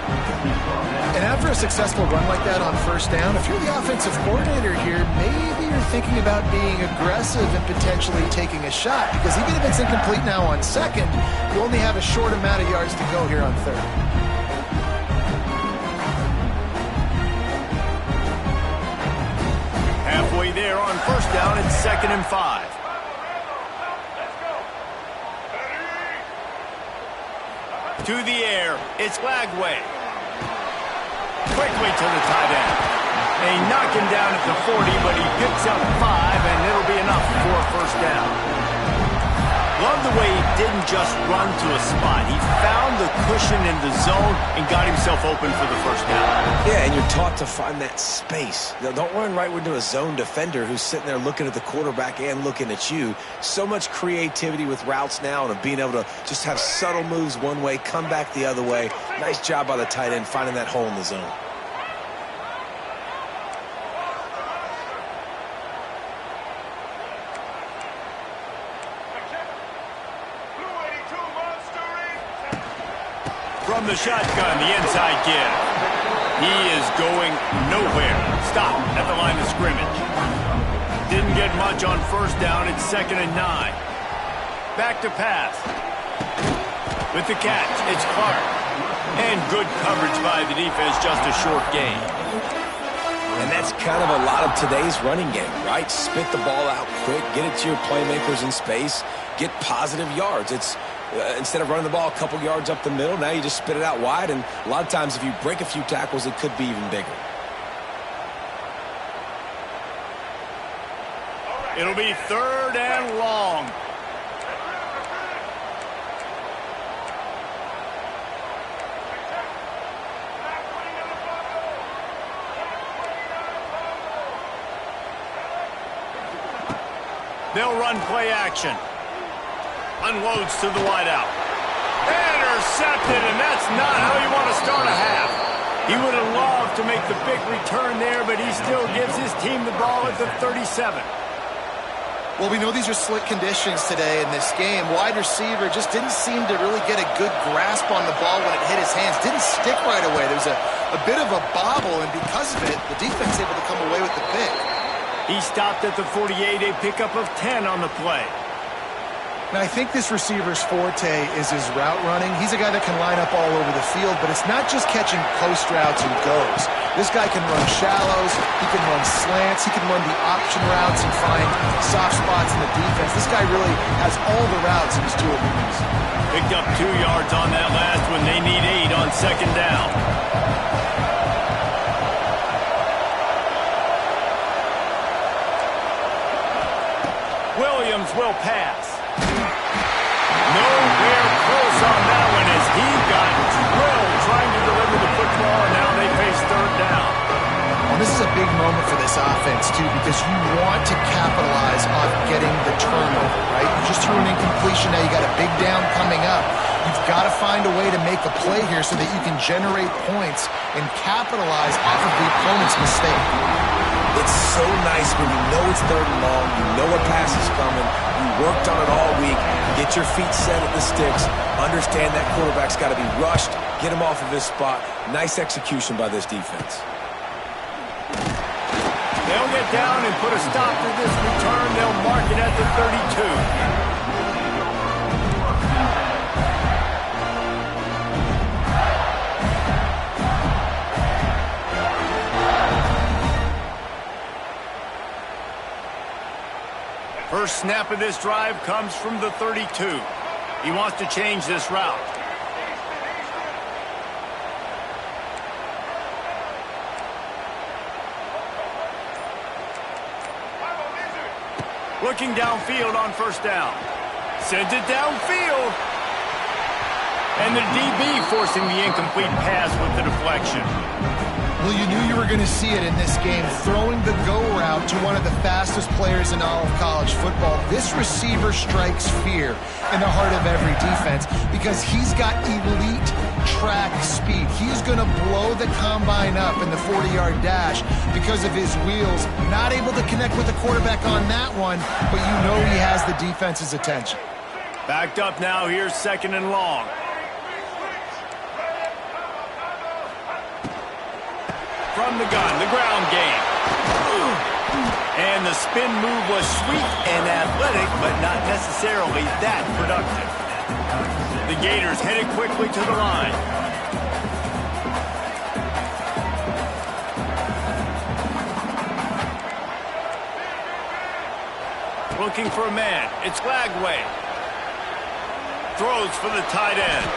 And after a successful run like that on first down, if you're the offensive coordinator here, maybe you're thinking about being aggressive and potentially taking a shot. Because even if it's incomplete now on second, you only have a short amount of yards to go here on third. Halfway there on first down, it's 2nd and 5. To the air, it's Lagway. Quickly to the tight end. They knock him down at the 40, but he picks up 5, and it'll be enough for a first down. Love the way he didn't just run to a spot. He found the cushion in the zone and got himself open for the first down. Yeah, and you're taught to find that space. Now, don't run right into a zone defender who's sitting there looking at the quarterback and looking at you. So much creativity with routes now and being able to just have subtle moves one way, come back the other way. Nice job by the tight end finding that hole in the zone. From the shotgun, the inside give. He is going nowhere. Stop at the line of scrimmage. Didn't get much on first down. It's 2nd and 9. Back to pass. With the catch, it's Clark. And good coverage by the defense, just a short gain. And that's kind of a lot of today's running game, right? Spit the ball out quick, get it to your playmakers in space, get positive yards. It's instead of running the ball a couple yards up the middle, now you just spit it out wide, and a lot of times if you break a few tackles, it could be even bigger. It'll be 3rd and long. They'll run play action. Unloads to the wideout. Intercepted, and that's not how you want to start a half. He would have loved to make the big return there, but he still gives his team the ball at the 37. Well, we know these are slick conditions today in this game. Wide receiver just didn't seem to really get a good grasp on the ball when it hit his hands. Didn't stick right away. There was a bit of a bobble, and because of it, the defense able to come away with the pick. He stopped at the 48, a pickup of 10 on the play. Now, I think this receiver's forte is his route running. He's a guy that can line up all over the field, but it's not just catching post routes and goes. This guy can run shallows, he can run slants, he can run the option routes and find soft spots in the defense. This guy really has all the routes in his tool box. Picked up 2 yards on that last one. They need 8 on 2nd down. Williams will pass. Nowhere close on that one as he got drilled trying to deliver the football, and now they face 3rd down. Well, this is a big moment for this offense, too, because you want to capitalize on getting the turnover, right? You just threw an incompletion. Now you got a big down coming up. You've got to find a way to make a play here so that you can generate points and capitalize off of the opponent's mistake. It's so nice when you know it's 3rd and long, you know a pass is coming, you worked on it all week, get your feet set at the sticks, understand that quarterback's got to be rushed, get him off of his spot. Nice execution by this defense. They'll get down and put a stop to this return. They'll mark it at the 32. First snap of this drive comes from the 32. He wants to change this route. Looking downfield on first down. Sends it downfield. And the DB forcing the incomplete pass with the deflection. Well, you knew you were going to see it in this game, throwing the go route to one of the fastest players in all of college football. This receiver strikes fear in the heart of every defense because he's got elite track speed. He's going to blow the combine up in the 40-yard dash because of his wheels. Not able to connect with the quarterback on that one, but you know he has the defense's attention. Backed up now, here's second and long. From the gun, the ground game. And the spin move was sweet and athletic, but not necessarily that productive. The Gators headed quickly to the line. Looking for a man. It's Lagway. Throws for the tight end.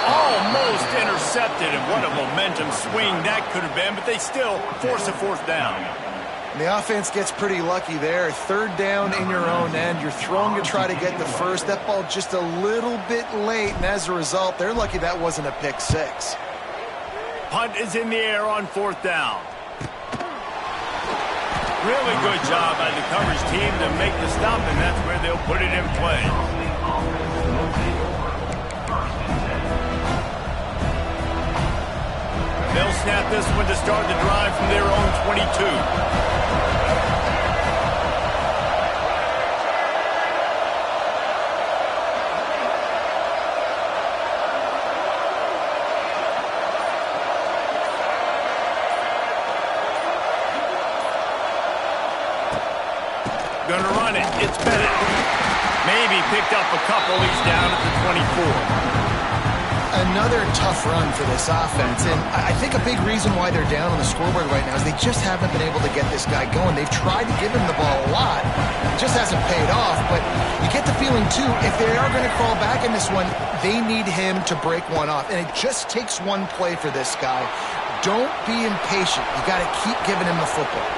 Almost intercepted, and what a momentum swing that could have been, but they still force a fourth down. And the offense gets pretty lucky there. Third down in your own end. You're throwing to try to get the first. That ball just a little bit late, and as a result, they're lucky that wasn't a pick six. Punt is in the air on fourth down. Really good job by the coverage team to make the stop, and that's where they'll put it in play. They'll snap this one to start the drive from their own 22. Gonna run it. It's Bennett. Maybe picked up a couple. He's down at the 24. Another tough run for this offense, and I think a big reason why they're down on the scoreboard right now is they just haven't been able to get this guy going. They've tried to give him the ball a lot. It just hasn't paid off, but you get the feeling, too, if they are going to crawl back in this one, they need him to break one off, and it just takes one play for this guy. Don't be impatient. You got to keep giving him the football.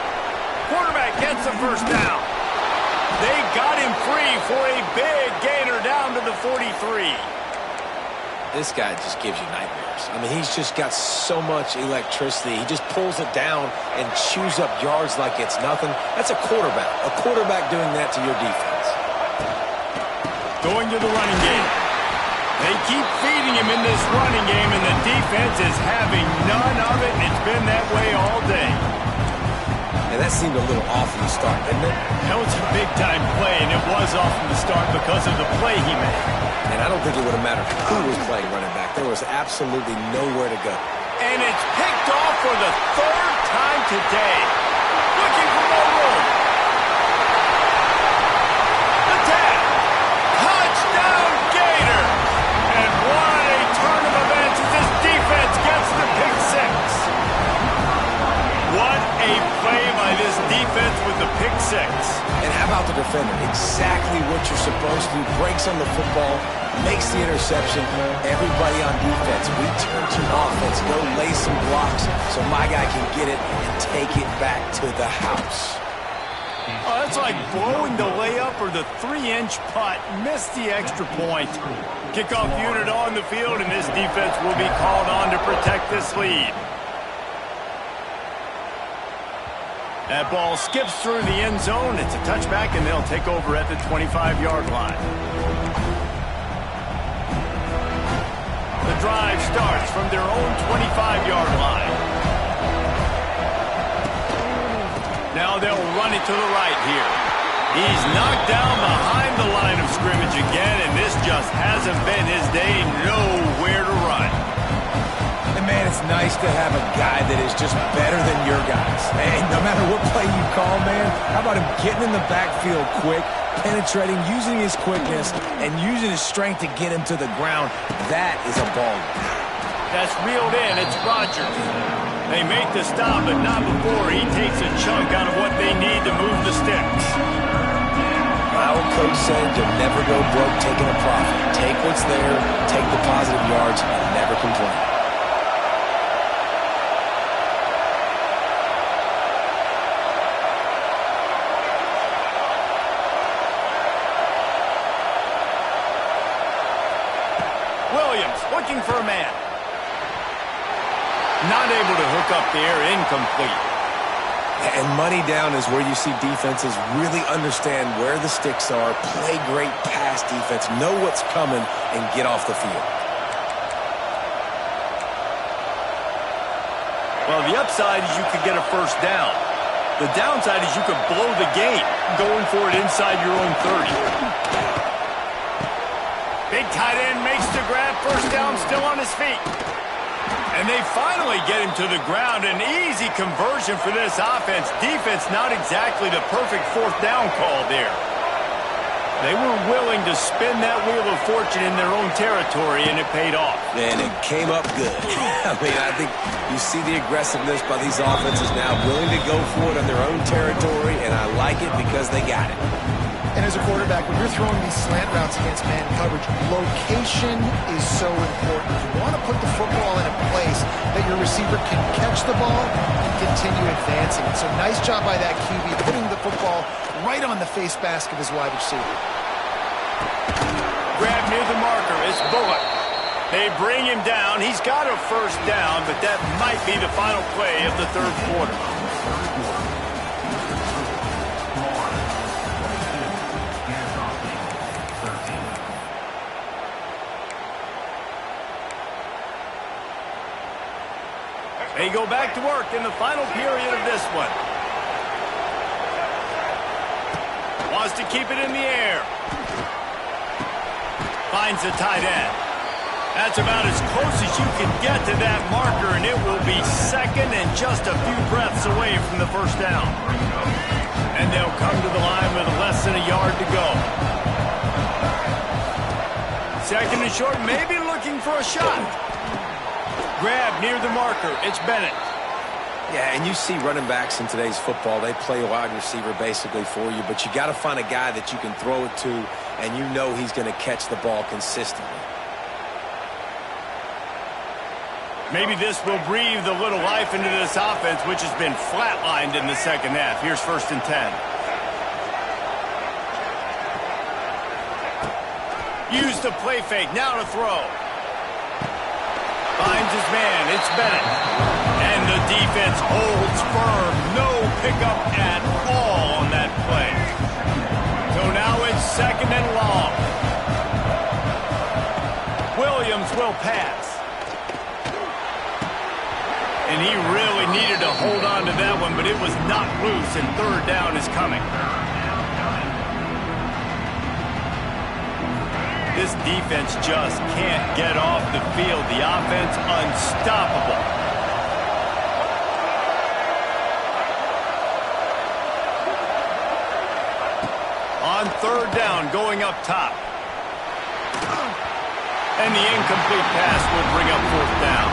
Quarterback gets the first down. They got him free for a big gainer down to the 43. This guy just gives you nightmares. I mean, he's just got so much electricity. He just pulls it down and chews up yards like it's nothing. That's a quarterback. A quarterback doing that to your defense. Going to the running game. They keep feeding him in this running game, and the defense is having none of it, and it's been that way all day. And that seemed a little off in the start, didn't it? That was a big-time play, and it was off from the start because of the play he made. And I don't think it would have mattered who was playing running back. There was absolutely nowhere to go. And it's picked off for the third time today. Looking for more room. The tap. Touchdown, Gator. And what a turn of events as this defense gets the pick six. What a play by this defense with the pick six. And how about the defender? Exactly what you're supposed to do. Breaks on the football, makes the interception. Everybody on defense, we turn to offense. Go lay some blocks so my guy can get it and take it back to the house. Oh, that's like blowing the layup or the 3-inch putt. Missed the extra point. Kickoff unit on the field, and this defense will be called on to protect this lead. That ball skips through the end zone. It's a touchback, and they'll take over at the 25-yard line. The drive starts from their own 25-yard line. Now they'll run it to the right here. He's knocked down behind the line of scrimmage again, and this just hasn't been his day. Nowhere to run. And man, it's nice to have a guy that is just better than your guys. And no matter what play you call, man, how about him getting in the backfield quick, penetrating, using his quickness, and using his strength to get him to the ground? That is a ball. That's reeled in. It's Rodgers. They make the stop, but not before he takes a chunk out of what they need to move the sticks. My old coach said you'll never go broke taking a profit. Take what's there, take the positive yards, and never complain. Williams looking for a man. Not able to hook up there, incomplete. And money down is where you see defenses really understand where the sticks are, play great pass defense, know what's coming, and get off the field. Well, the upside is you could get a first down. The downside is you could blow the game going for it inside your own 30. Big tight end makes the grab, first down, still on his feet. And they finally get him to the ground. An easy conversion for this offense. Defense not exactly the perfect fourth down call there. They were willing to spin that wheel of fortune in their own territory, and it paid off. And it came up good. I mean, I think you see the aggressiveness by these offenses now, willing to go for it on their own territory, and I like it because they got it. And as a quarterback, when you're throwing these slant routes against man coverage, location is so important. You want to put the football in a place that your receiver can catch the ball and continue advancing. So nice job by that QB, putting the football right on the face mask of his wide receiver. Grab near the marker. It's Bullock. They bring him down. He's got a first down, but that might be the final play of the third quarter. They go back to work in the final period of this one. Wants to keep it in the air. Finds the tight end. That's about as close as you can get to that marker, and it will be second and just a few breaths away from the first down. And they'll come to the line with less than a yard to go. Second and short, maybe looking for a shot. Grab near the marker. It's Bennett. Yeah, and you see running backs in today's football, they play a wide receiver basically for you, but you got to find a guy that you can throw it to, and you know he's going to catch the ball consistently. Maybe this will breathe a little life into this offense, which has been flatlined in the second half. Here's 1st and 10. Use the play fake. Now to throw. Finds his man. It's Bennett. And the defense holds firm. No pickup at all on that play. So now it's second and long. Williams will pass. And he really needed to hold on to that one, but it was not loose, and third down is coming. This defense just can't get off the field. The offense unstoppable. On third down, going up top. And the incomplete pass will bring up fourth down.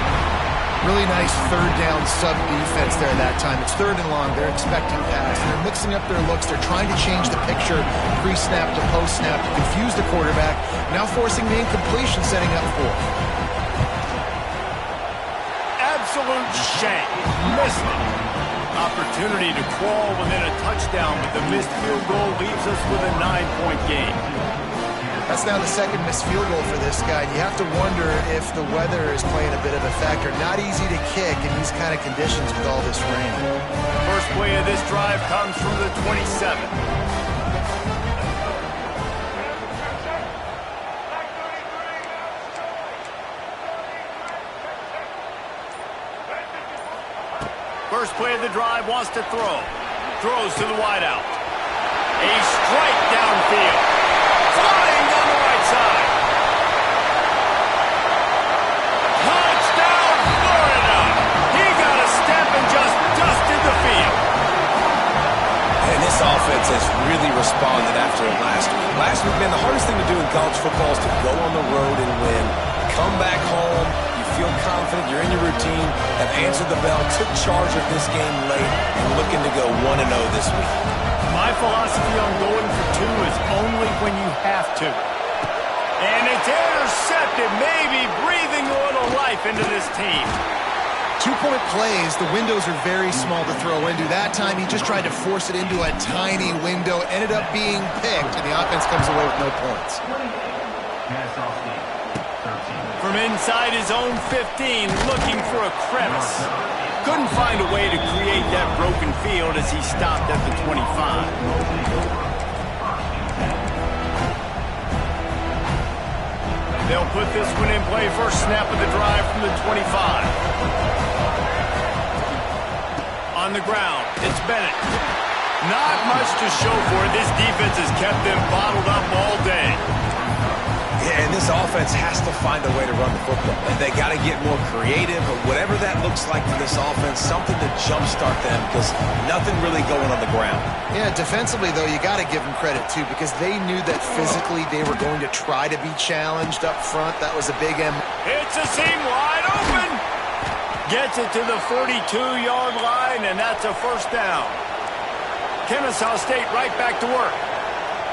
Really nice third down sub-defense there that time. It's third and long. They're expecting pass. They're mixing up their looks. They're trying to change the picture pre-snap to post-snap to confuse the quarterback. Now forcing the incompletion, setting up fourth. Absolute shank. Missed it. Opportunity to crawl within a touchdown, but the missed field goal leaves us with a 9-point game. That's now the second missed field goal for this guy. You have to wonder if the weather is playing a bit of a factor. Not easy to kick in these kind of conditions with all this rain. First play of this drive comes from the 27. First play of the drive, wants to throw. Throws to the wideout. A strike downfield. Flying down the right side. Touchdown, Florida! responded after last week. Last week, man, the hardest thing to do in college football is to go on the road and win. Come back home, you feel confident, you're in your routine, have answered the bell, took charge of this game late, and looking to go 1-0 this week. My philosophy on going for 2 is only when you have to. And it's intercepted, maybe breathing a little life into this team. 2-point plays, the windows are very small to throw into. That time, he just tried to force it into a tiny window, ended up being picked, and the offense comes away with no points. From inside his own 15, looking for a crevice. Couldn't find a way to create that broken field as he stopped at the 25. They'll put this one in play. First snap of the drive from the 25. On the ground, it's Bennett. Not much to show for it. This defense has kept them bottled up all day. Yeah, and this offense has to find a way to run the football. And they got to get more creative, but whatever that looks like for this offense, something to jumpstart them because nothing really going on the ground. Yeah, defensively, though, you got to give them credit, too, because they knew that physically they were going to try to be challenged up front. That was a big M. It's a seam wide open. Gets it to the 42-yard line, and that's a first down. Ncaa State right back to work.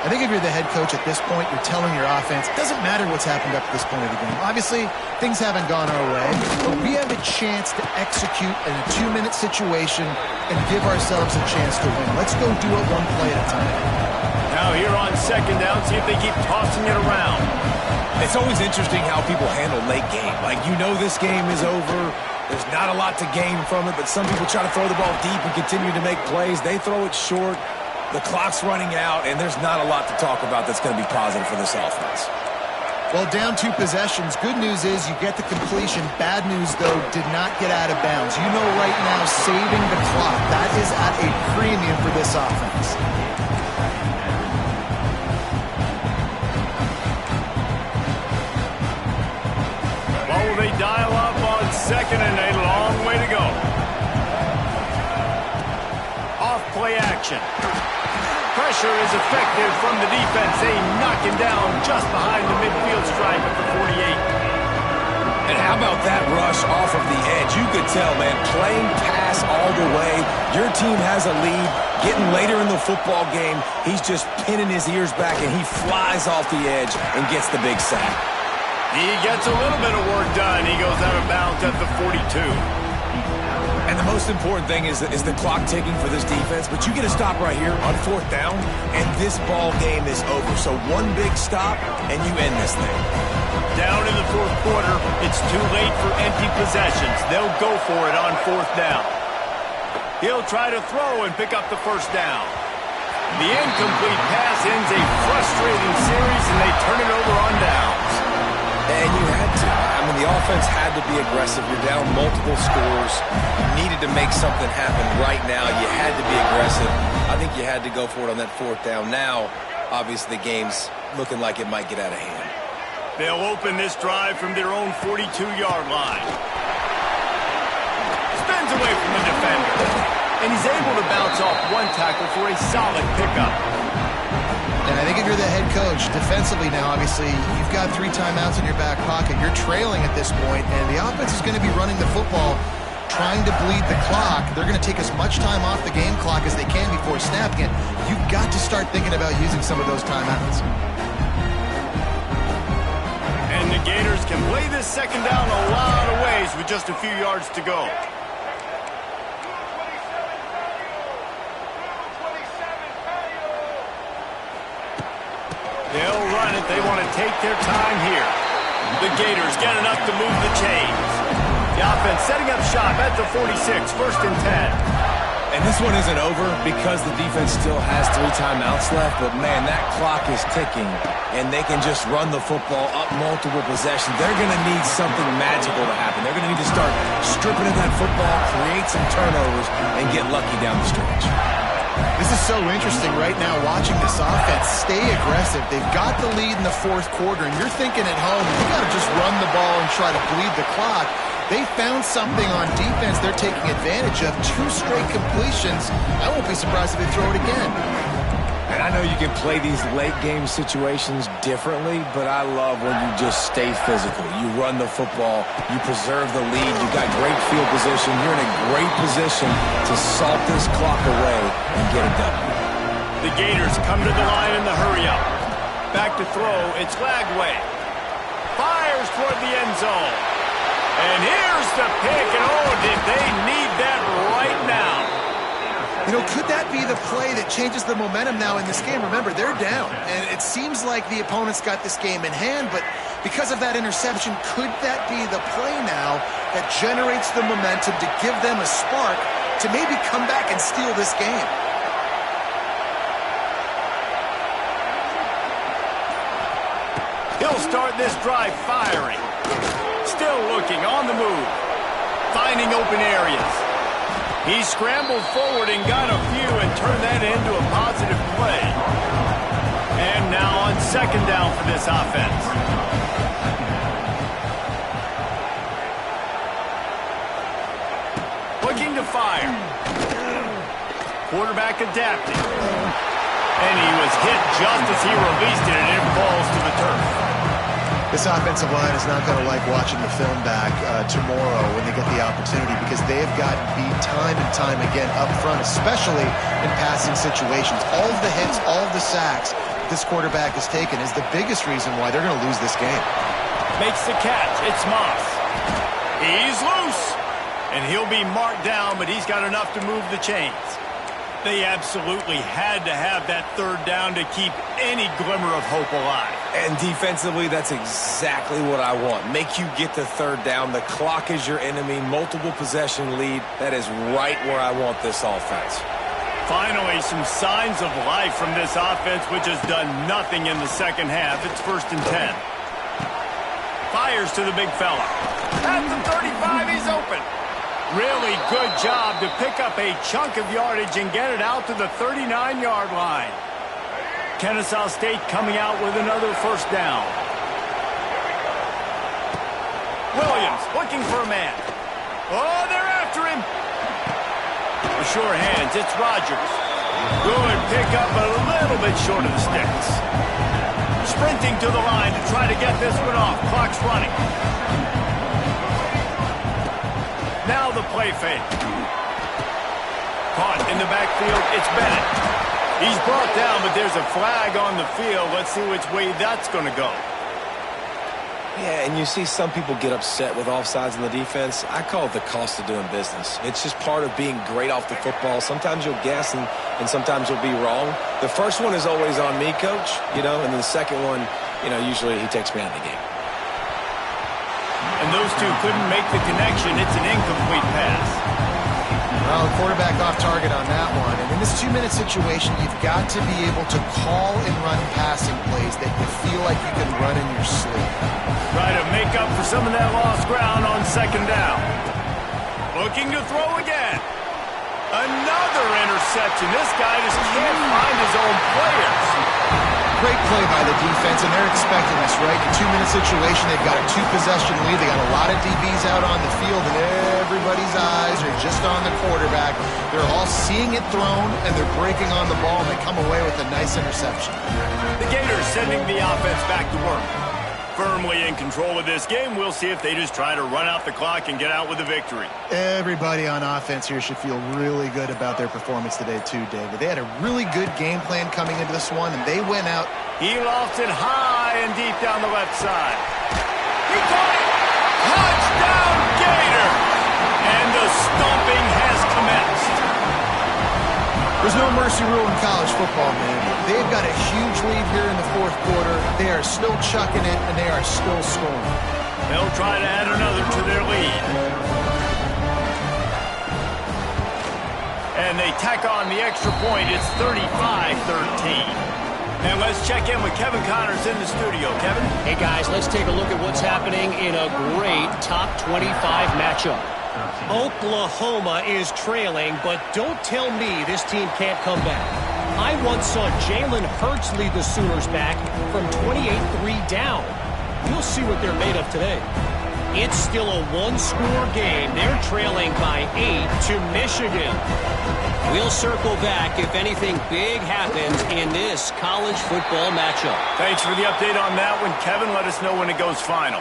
I think if you're the head coach at this point, you're telling your offense, it doesn't matter what's happened up to this point of the game. Obviously, things haven't gone our way, but we have a chance to execute in a 2-minute situation and give ourselves a chance to win. Let's go do it one play at a time. Now here on second down, see if they keep tossing it around. It's always interesting how people handle late game. Like, you know this game is over. There's not a lot to gain from it, but some people try to throw the ball deep and continue to make plays. They throw it short. The clock's running out, and there's not a lot to talk about that's going to be positive for this offense. Well, down 2 possessions. Good news is you get the completion. Bad news, though, did not get out of bounds. You know right now, saving the clock, that is at a premium for this offense. Well, they dial up on second and a long way to go. Off play action. Pressure is effective from the defense. They knock him down just behind the midfield stripe at the 48. And how about that rush off of the edge? You could tell, man, playing pass all the way. Your team has a lead. Getting later in the football game, he's just pinning his ears back, and he flies off the edge and gets the big sack. He gets a little bit of work done. He goes out of bounds at the 42. And the most important thing is the clock ticking for this defense, but you get a stop right here on 4th down, and this ball game is over. So one big stop, and you end this thing. Down in the 4th quarter, it's too late for empty possessions. They'll go for it on 4th down. He'll try to throw and pick up the first down. The incomplete pass ends a frustrating series, and they turn it over on downs. And you had to. I mean, the offense had to be aggressive. You're down multiple scores. You needed to make something happen right now. You had to be aggressive. I think you had to go for it on that 4th down. Now, obviously, the game's looking like it might get out of hand. They'll open this drive from their own 42-yard line. Spins away from the defender. And he's able to bounce off one tackle for a solid pickup. And I think if you're the head coach, defensively now, obviously, you've got 3 timeouts in your back pocket. You're trailing at this point, and the offense is going to be running the football, trying to bleed the clock. They're going to take as much time off the game clock as they can before snapping it. You've got to start thinking about using some of those timeouts. And the Gators can play this second down a lot of ways with just a few yards to go. They'll run it. They want to take their time here. The Gators get enough to move the chains. The offense setting up shop at the 46, 1st and 10. And this one isn't over because the defense still has 3 timeouts left, but man, that clock is ticking, and they can just run the football up multiple possessions. They're going to need something magical to happen. They're going to need to start stripping at that football, create some turnovers, and get lucky down the stretch. This is so interesting right now, watching this offense stay aggressive. They've got the lead in the 4th quarter, and you're thinking at home, you got to just run the ball and try to bleed the clock. They found something on defense they're taking advantage of. 2 straight completions. I won't be surprised if they throw it again. And I know you can play these late-game situations differently, but I love when you just stay physical. You run the football, you preserve the lead, you got great field position. You're in a great position to salt this clock away and get it done. The Gators come to the line in the hurry-up. Back to throw, it's Lagway. Fires toward the end zone. And here's the pick, and oh, did they need that right now. You know, could that be the play that changes the momentum now in this game? Remember, they're down, and it seems like the opponent's got this game in hand, but because of that interception, could that be the play now that generates the momentum to give them a spark to maybe come back and steal this game? He'll start this drive firing. Still looking, on the move. Finding open areas. He scrambled forward and got a few and turned that into a positive play. And now on second down for this offense. Looking to fire. Quarterback adapting. And he was hit just as he released it, and it falls to the turf. This offensive line is not going to like watching the film back tomorrow when they get the opportunity, because they have gotten beat time and time again up front, especially in passing situations. All of the hits, all of the sacks this quarterback has taken is the biggest reason why they're going to lose this game. Makes the catch. It's Moss. He's loose. And he'll be marked down, but he's got enough to move the chains. They absolutely had to have that third down to keep any glimmer of hope alive. And defensively, that's exactly what I want. Make you get the third down. The clock is your enemy. Multiple possession lead. That is right where I want this offense. Finally, some signs of life from this offense, which has done nothing in the second half. It's 1st and 10. Fires to the big fella. At the 35, he's open. Really good job to pick up a chunk of yardage and get it out to the 39-yard line. Ncaa State coming out with another first down. Williams looking for a man. Oh, they're after him. The sure hands, it's Rogers. Good pickup, but a little bit short of the sticks. Sprinting to the line to try to get this one off. Clock's running. Now the play fake. Caught in the backfield, it's Bennett. He's brought down, but there's a flag on the field. Let's see which way that's going to go. Yeah, and you see some people get upset with offsides in the defense. I call it the cost of doing business. It's just part of being great off the football. Sometimes you'll guess and sometimes you'll be wrong. The first one is always on me, Coach, and then the second one, usually he takes me out of the game. And those two couldn't make the connection. It's an incomplete pass. Well, the quarterback off target on that one. And in this 2-minute situation, you've got to be able to call and run passing plays that you feel like you can run in your sleep. Try to make up for some of that lost ground on second down. Looking to throw again. Another interception. This guy just can't find his own players. Great play by the defense, and they're expecting this, right? In a 2-minute situation, they've got a 2-possession lead. They got a lot of DBs out on the field, and everybody's eyes are just on the quarterback. They're all seeing it thrown, and they're breaking on the ball, and they come away with a nice interception. The Gators sending the offense back to work. Firmly in control of this game. We'll see if they just try to run out the clock and get out with a victory. Everybody on offense here should feel really good about their performance today too, David. They had a really good game plan coming into this one, and they went out. He lofts it high and deep down the left side. He caught it! Touchdown, Gator! And the stomping has commenced. There's no mercy rule in college football, man. They've got a huge lead here in the fourth quarter. They are still chucking it, and they are still scoring. They'll try to add another to their lead. And they tack on the extra point. It's 35-13. And let's check in with Kevin Connors in the studio. Kevin? Hey, guys, let's take a look at what's happening in a great top 25 matchup. Oklahoma is trailing, but don't tell me this team can't come back. I once saw Jalen Hurts lead the Sooners back from 28-3 down. We'll see what they're made of today. It's still a one-score game. They're trailing by 8 to Michigan. We'll circle back if anything big happens in this college football matchup. Thanks for the update on that one, Kevin. Let us know when it goes final.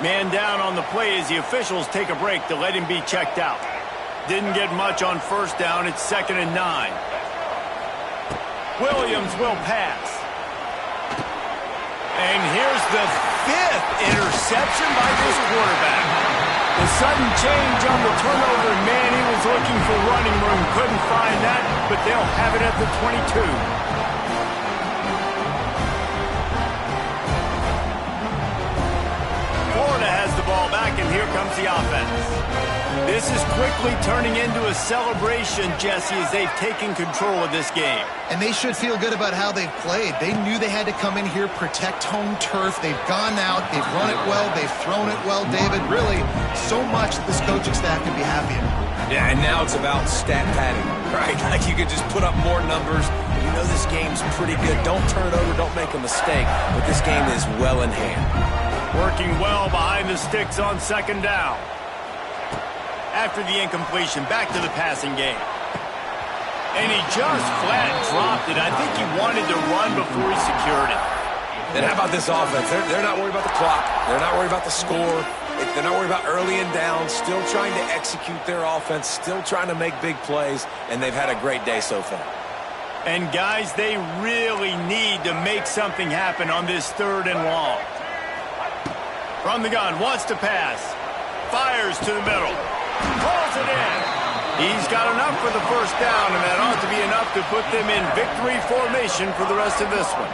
Man down on the play as the officials take a break to let him be checked out. Didn't get much on first down. It's 2nd and 9. Williams will pass. And here's the 5th interception by this quarterback. The sudden change on the turnover, man, he was looking for running room. Couldn't find that, but they'll have it at the 22. Florida has the ball back, and here comes the offense. This is quickly turning into a celebration, Jesse, as they've taken control of this game. And they should feel good about how they've played. They knew they had to come in here, protect home turf. They've gone out, they've run it well, they've thrown it well, David. Really, so much that this coaching staff can be happy about. Yeah, and now it's about stat padding, right? Like you could just put up more numbers. You know this game's pretty good. Don't turn it over, don't make a mistake. But this game is well in hand. Working well behind the sticks on 2nd down. After the incompletion, back to the passing game. And he just flat dropped it. I think he wanted to run before he secured it. And how about this offense? They're not worried about the clock. They're not worried about the score. They're not worried about early and down. Still trying to execute their offense. Still trying to make big plays. And they've had a great day so far. And, guys, they really need to make something happen on this 3rd and long. From the gun, wants to pass. Fires to the middle. Calls it in. He's got enough for the first down, and that ought to be enough to put them in victory formation for the rest of this one.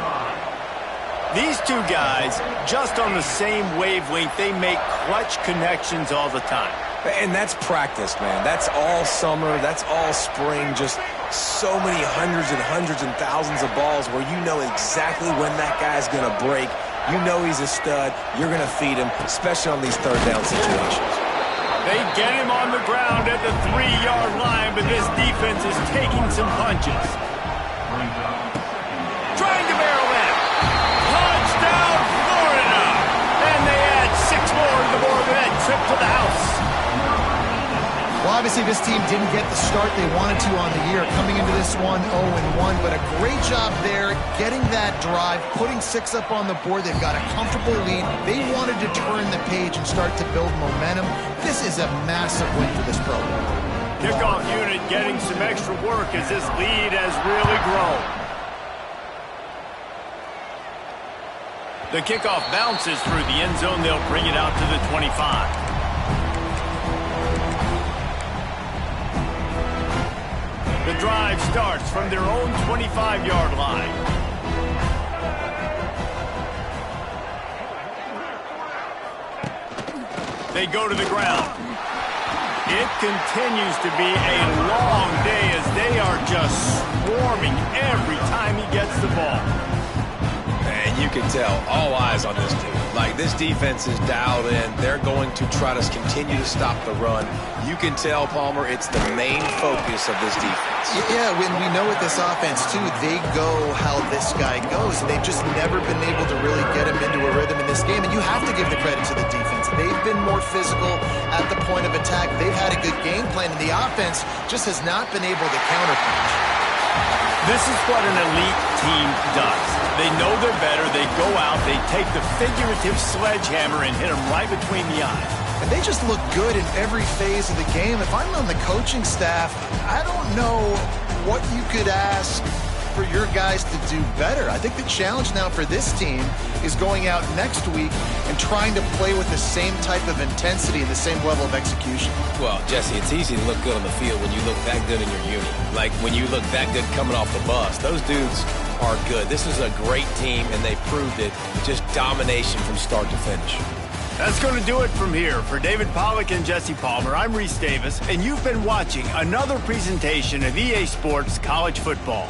These two guys, just on the same wavelength, they make clutch connections all the time. And that's practice, man. That's all summer. That's all spring. Just so many hundreds and thousands of balls where you know exactly when that guy's going to break. You know he's a stud. You're going to feed him, especially on these 3rd down situations. They get him on the ground at the 3-yard line, but this defense is taking some punches. Trying to barrel in. Touchdown, Florida! And they add 6 more to the board with that trip to the house. Well, obviously this team didn't get the start they wanted to on the year, coming into this one 0-1, but a great job there getting that drive, putting 6 up on the board. They've got a comfortable lead. They wanted to turn the page and start to build momentum. This is a massive win for this program. Kickoff unit getting some extra work as this lead has really grown. The kickoff bounces through the end zone. They'll bring it out to the 25. The drive starts from their own 25-yard line. They go to the ground. It continues to be a long day as they are just swarming every time he gets the ball. And you can tell, all eyes on this team. Like, this defense is dialed in. They're going to try to continue to stop the run. You can tell, Palmer, it's the main focus of this defense. Yeah, when we know with this offense, too, they go how this guy goes. They've just never been able to really get him into a rhythm in this game, and you have to give the credit to the defense. They've been more physical at the point of attack. They've had a good game plan, and the offense just has not been able to counterpunch. This is what an elite team does. They know they're better. They go out. They take the figurative sledgehammer and hit them right between the eyes. And they just look good in every phase of the game. If I'm on the coaching staff, I don't know what you could ask for your guys to do better. I think the challenge now for this team is going out next week and trying to play with the same type of intensity and the same level of execution. Well, Jesse, it's easy to look good on the field when you look that good in your unit. Like when you look that good coming off the bus. Those dudes are good. This is a great team, and they proved it. Just domination from start to finish. That's going to do it from here. For David Pollack and Jesse Palmer, I'm Reese Davis, and you've been watching another presentation of EA Sports College Football.